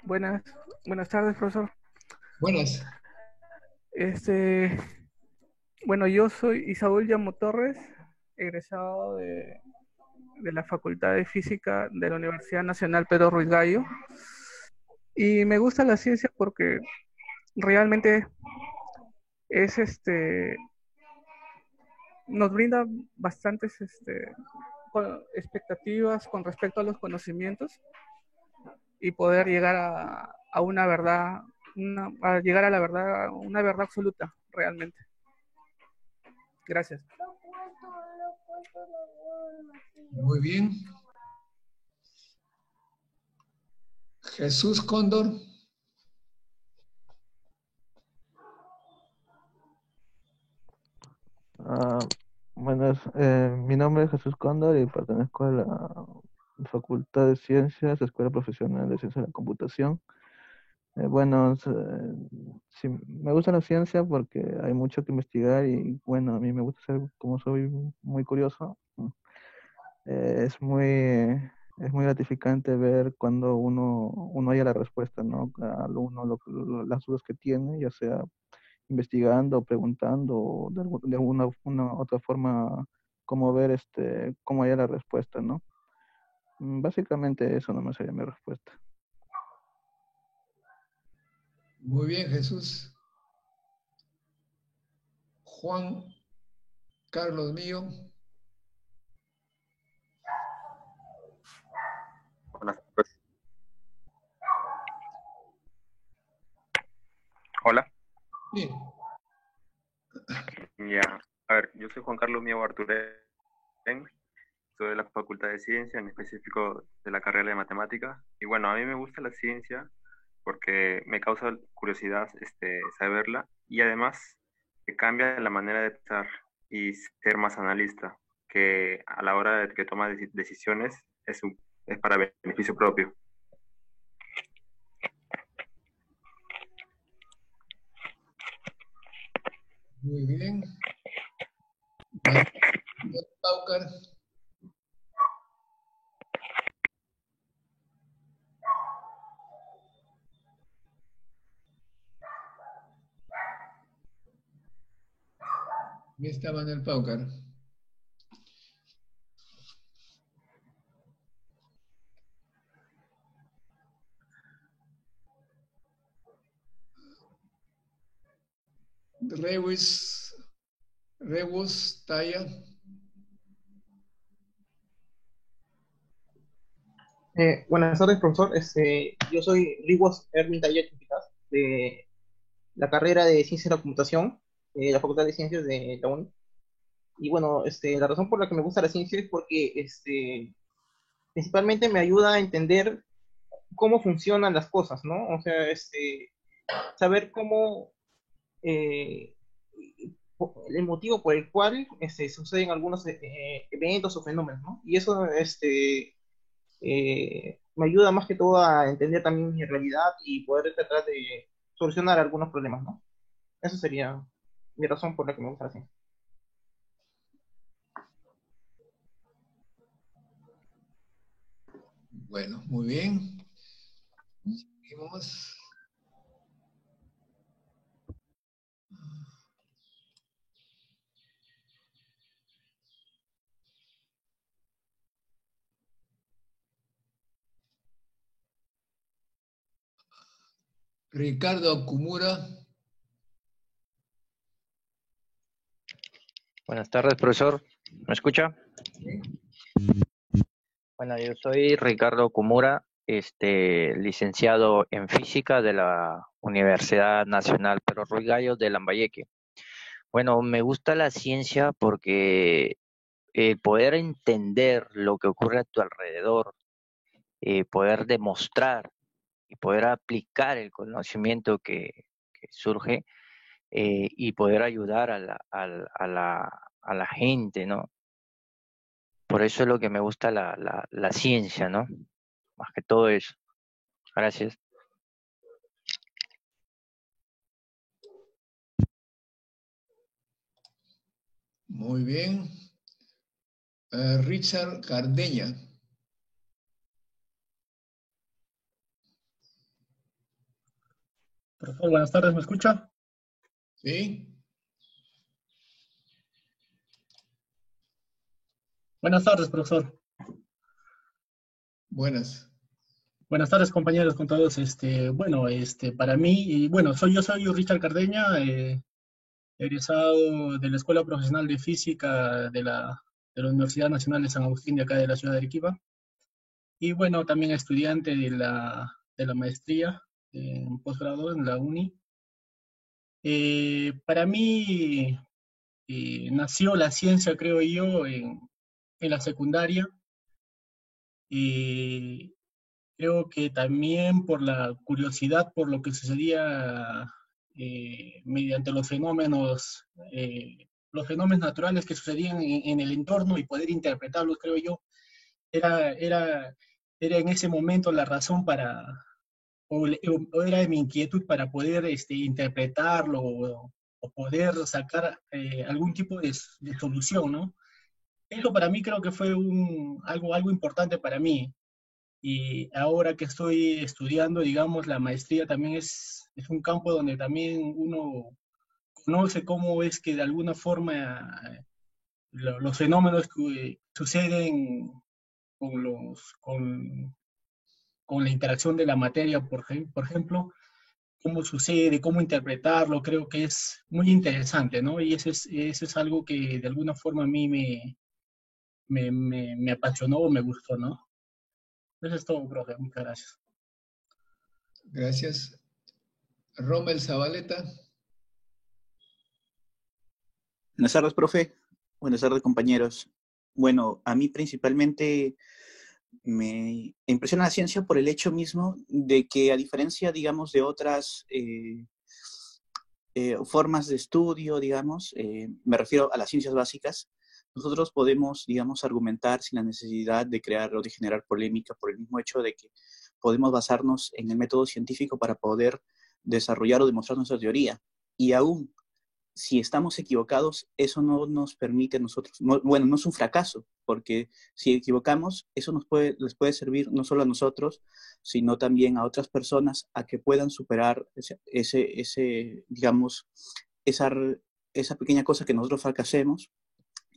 buenas tardes, profesor. Buenas. Bueno, yo soy Isaúl Llamo Torres, egresado de la Facultad de Física de la Universidad Nacional Pedro Ruiz Gallo. Y me gusta la ciencia porque realmente es nos brinda bastantes expectativas con respecto a los conocimientos y poder llegar a una verdad, a llegar a la verdad, una verdad absoluta, realmente. Gracias. Muy bien. Jesús Cóndor. Buenas, mi nombre es Jesús Cóndor y pertenezco a la Facultad de Ciencias, Escuela Profesional de Ciencias de la Computación. Bueno, sí, me gusta la ciencia porque hay mucho que investigar y bueno, a mí me gusta ser, como soy muy curioso, es muy gratificante ver cuando uno haya la respuesta, ¿no? A las dudas que tiene, ya sea investigando, preguntando, o de alguna una otra forma, cómo ver cómo haya la respuesta, ¿no? Básicamente eso no sería mi respuesta. Muy bien, Jesús. Juan Carlos Mío. Buenas tardes. Hola. Sí. Ya, a ver, yo soy Juan Carlos Mío Barturén, soy de la Facultad de Ciencia, en específico de la carrera de Matemáticas. Y bueno, a mí me gusta la ciencia porque me causa curiosidad saberla y además que cambia la manera de pensar y ser más analista, que a la hora de que toma decisiones es para beneficio propio. Muy bien. Paucar. Aquí está Manuel Paucar. Rebus Taya. Buenas tardes, profesor. Yo soy Ribos Erwin Taya Chiquitas, de la carrera de Ciencia de la Computación, de la Facultad de Ciencias de la UNI. Y bueno, la razón por la que me gusta la ciencia es porque principalmente me ayuda a entender cómo funcionan las cosas, ¿no? O sea, saber cómo, el motivo por el cual suceden algunos eventos o fenómenos, ¿no? Y eso me ayuda más que todo a entender también mi realidad y poder tratar de solucionar algunos problemas, ¿no? Eso sería mi razón por la que me gusta la ciencia. Bueno, muy bien. Seguimos. Ricardo Kumura. Buenas tardes, profesor. ¿Me escucha? Sí. Bueno, yo soy Ricardo Kumura, licenciado en física de la Universidad Nacional Pedro Ruiz Gallo de Lambayeque. Bueno, me gusta la ciencia porque poder entender lo que ocurre a tu alrededor, poder demostrar y poder aplicar el conocimiento que surge y poder ayudar a la gente, ¿no? Por eso es lo que me gusta la ciencia, ¿no? Más que todo eso. Gracias. Muy bien. Richard Cardeña. Profesor, buenas tardes, ¿me escucha? Sí. Buenas tardes, profesor. Buenas. Buenas tardes, compañeros, con todos. Bueno, para mí, y bueno, yo soy Richard Cardeña, egresado de la Escuela Profesional de Física de la Universidad Nacional de San Agustín de acá de la ciudad de Arequipa. Y bueno, también estudiante de la maestría en posgrado en la UNI. Para mí, nació la ciencia, creo yo, en la secundaria. Y creo que también por la curiosidad por lo que sucedía mediante los fenómenos naturales que sucedían en el entorno y poder interpretarlos, creo yo, era en ese momento la razón o era mi inquietud para poder interpretarlo o poder sacar algún tipo de solución, ¿no? Eso para mí creo que fue algo importante para mí. Y ahora que estoy estudiando, digamos, la maestría también es un campo donde también uno conoce cómo es que de alguna forma los fenómenos que suceden con la interacción de la materia, por ejemplo, cómo sucede, cómo interpretarlo, creo que es muy interesante, ¿no? Y eso es algo que de alguna forma a mí me apasionó o me gustó, ¿no? Eso es todo, profe. Muchas gracias. Gracias. Rommel Zabaleta. Buenas tardes, profe. Buenas tardes, compañeros. Bueno, a mí principalmente me impresiona la ciencia por el hecho mismo de que, a diferencia, digamos, de otras formas de estudio, digamos, me refiero a las ciencias básicas, nosotros podemos, digamos, argumentar sin la necesidad de crear o de generar polémica por el mismo hecho de que podemos basarnos en el método científico para poder desarrollar o demostrar nuestra teoría. Y aún si estamos equivocados, eso no nos permite a nosotros, bueno, no es un fracaso, porque si equivocamos, eso les puede servir no solo a nosotros, sino también a otras personas a que puedan superar digamos, esa pequeña cosa que nosotros fracasemos,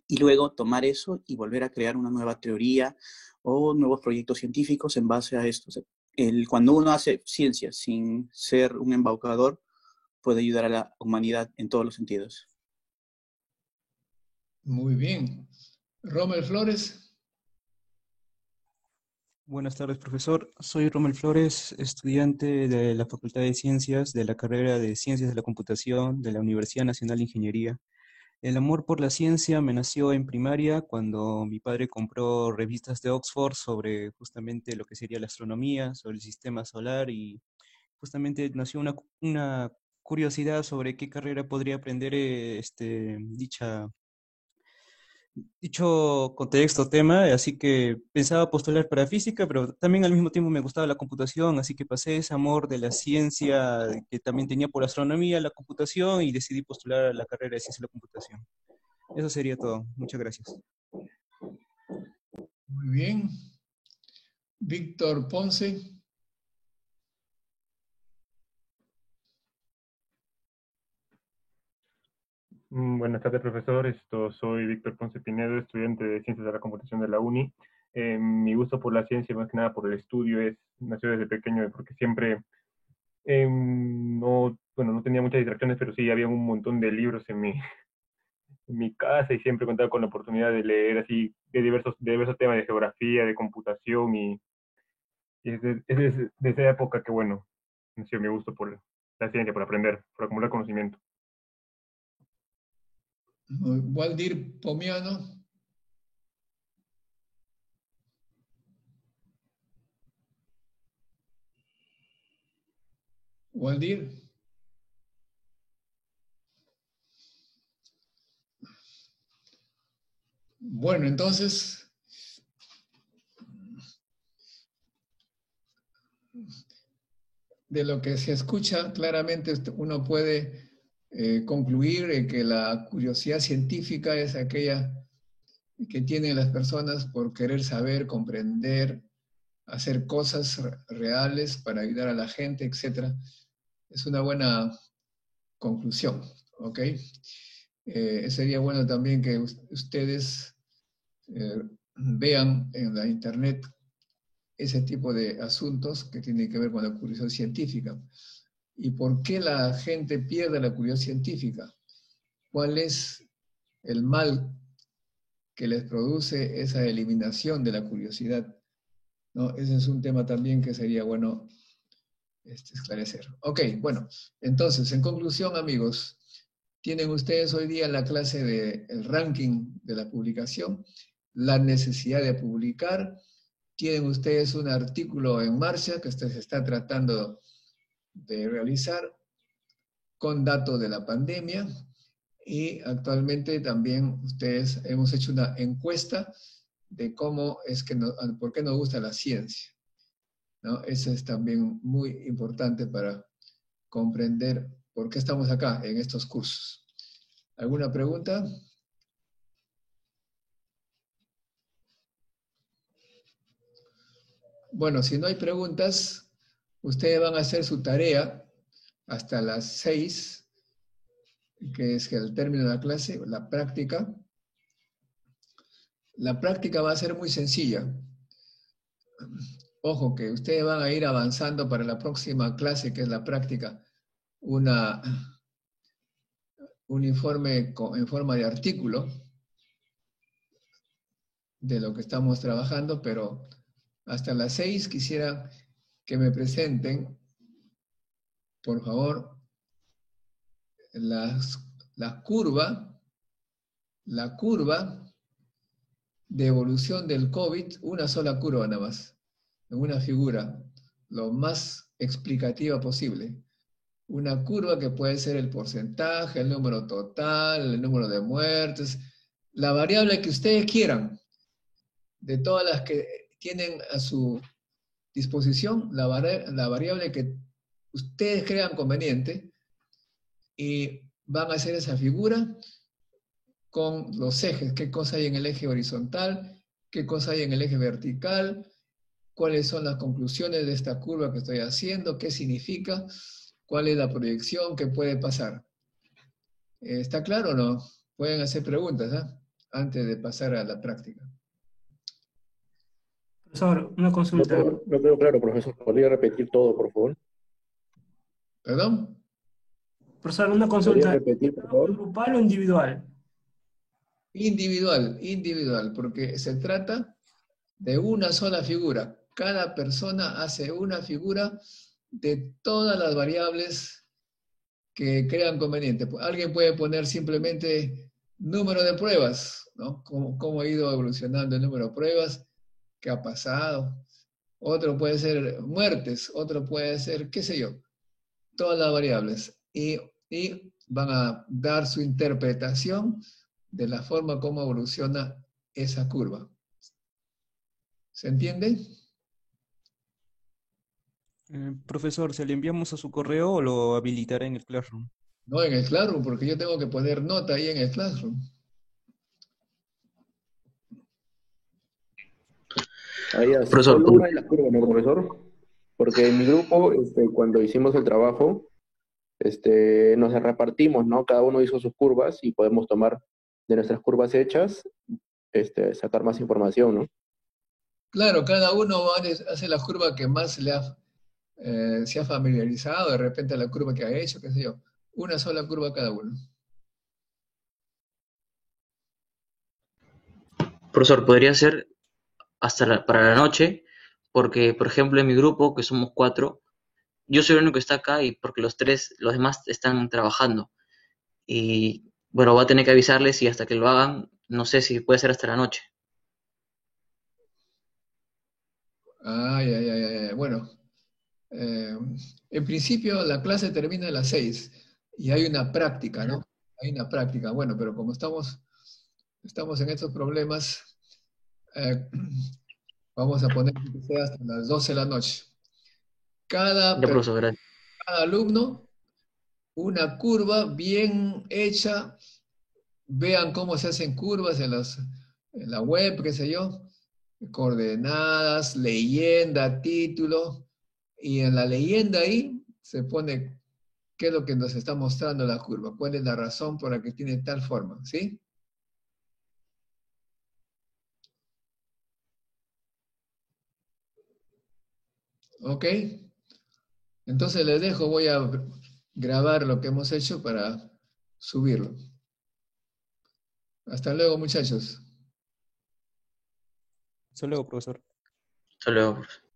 y luego tomar eso y volver a crear una nueva teoría o nuevos proyectos científicos en base a esto. O sea, cuando uno hace ciencia sin ser un embaucador, puede ayudar a la humanidad en todos los sentidos. Muy bien. Rommel Flores. Buenas tardes, profesor. Soy Rommel Flores, estudiante de la Facultad de Ciencias, de la carrera de Ciencias de la Computación de la Universidad Nacional de Ingeniería. El amor por la ciencia me nació en primaria cuando mi padre compró revistas de Oxford sobre justamente lo que sería la astronomía, sobre el sistema solar, y justamente nació una curiosidad sobre qué carrera podría aprender dicho contexto, tema, así que pensaba postular para física, pero también al mismo tiempo me gustaba la computación, así que pasé ese amor de la ciencia que también tenía por la astronomía, la computación, y decidí postular a la carrera de ciencia de la computación. Eso sería todo. Muchas gracias. Muy bien. Víctor Ponce. Buenas tardes, profesor. Soy Víctor Ponce Pinedo, estudiante de Ciencias de la Computación de la UNI. Mi gusto por la ciencia, más que nada por el estudio, nació desde pequeño, porque siempre no tenía muchas distracciones, pero sí había un montón de libros en mi casa, y siempre contaba con la oportunidad de leer así de diversos temas de geografía, de computación, y es desde esa época que, bueno, nació mi gusto por la ciencia, por aprender, por acumular conocimiento. Waldir Pomiano. Waldir. Bueno, entonces, de lo que se escucha, claramente uno puede concluir que la curiosidad científica es aquella que tienen las personas por querer saber, comprender, hacer cosas reales para ayudar a la gente, etc. Es una buena conclusión, ¿ok? Sería bueno también que ustedes vean en la internet ese tipo de asuntos que tienen que ver con la curiosidad científica. ¿Y por qué la gente pierde la curiosidad científica? ¿Cuál es el mal que les produce esa eliminación de la curiosidad? ¿No? Ese es un tema también que sería bueno esclarecer. Ok, bueno, entonces, en conclusión, amigos, tienen ustedes hoy día la clase del ranking de la publicación, la necesidad de publicar. Tienen ustedes un artículo en marcha que se está tratando de realizar con datos de la pandemia, y actualmente también ustedes hemos hecho una encuesta de cómo es que por qué nos gusta la ciencia, ¿no? Eso es también muy importante para comprender por qué estamos acá en estos cursos. ¿Alguna pregunta? Bueno, si no hay preguntas, ustedes van a hacer su tarea hasta las 6, que es el término de la clase, la práctica. La práctica va a ser muy sencilla. Ojo, que ustedes van a ir avanzando para la próxima clase, que es la práctica. un informe en forma de artículo de lo que estamos trabajando, pero hasta las 6 quisiera que me presenten, por favor, la curva de evolución del COVID, una sola curva nada más, en una figura, lo más explicativa posible. Una curva que puede ser el porcentaje, el número total, el número de muertes, la variable que ustedes quieran, de todas las que tienen a su disposición, la variable que ustedes crean conveniente, y van a hacer esa figura con los ejes, qué cosa hay en el eje horizontal, qué cosa hay en el eje vertical, cuáles son las conclusiones de esta curva que estoy haciendo, qué significa, cuál es la proyección, qué puede pasar. ¿Está claro o no? Pueden hacer preguntas, antes de pasar a la práctica. Profesor, una consulta. No quedó claro, profesor. ¿Podría repetir todo, por favor? ¿Perdón? Profesor, una consulta. ¿Podría repetir, por favor? ¿Grupal o individual? Individual, porque se trata de una sola figura. Cada persona hace una figura de todas las variables que crean conveniente. Alguien puede poner simplemente número de pruebas, ¿no? Cómo ha ido evolucionando el número de pruebas, qué ha pasado. Otro puede ser muertes, otro puede ser, qué sé yo, todas las variables. Y van a dar su interpretación de la forma como evoluciona esa curva. ¿Se entiende? Profesor, ¿se le enviamos a su correo o lo habilitará en el Classroom? No en el Classroom, porque yo tengo que poner nota ahí en el Classroom. Ahí Profesor, solo una de las curvas, ¿no, profesor? Porque en mi grupo, cuando hicimos el trabajo, nos repartimos, ¿no? Cada uno hizo sus curvas y podemos tomar de nuestras curvas hechas, sacar más información, ¿no? Claro, cada uno hace la curva que más se ha familiarizado, de repente la curva que ha hecho, qué sé yo. Una sola curva cada uno. profesor, podría ser para la noche, porque, por ejemplo, en mi grupo, que somos 4, yo soy el único que está acá y porque los demás están trabajando. Y bueno, voy a tener que avisarles y hasta que lo hagan, no sé si puede ser hasta la noche. Ay. Bueno, en principio la clase termina a las 6 y hay una práctica, ¿no? Hay una práctica. Bueno, pero como estamos en estos problemas, vamos a poner que sea hasta las 12 de la noche. Cada alumno, una curva bien hecha. Vean cómo se hacen curvas en la web, qué sé yo. Coordenadas, leyenda, título. Y en la leyenda ahí se pone qué es lo que nos está mostrando la curva. Cuál es la razón por la que tiene tal forma, ¿sí? ¿Ok? Entonces les dejo, voy a grabar lo que hemos hecho para subirlo. Hasta luego, muchachos. Hasta luego, profesor. Hasta luego, profesor.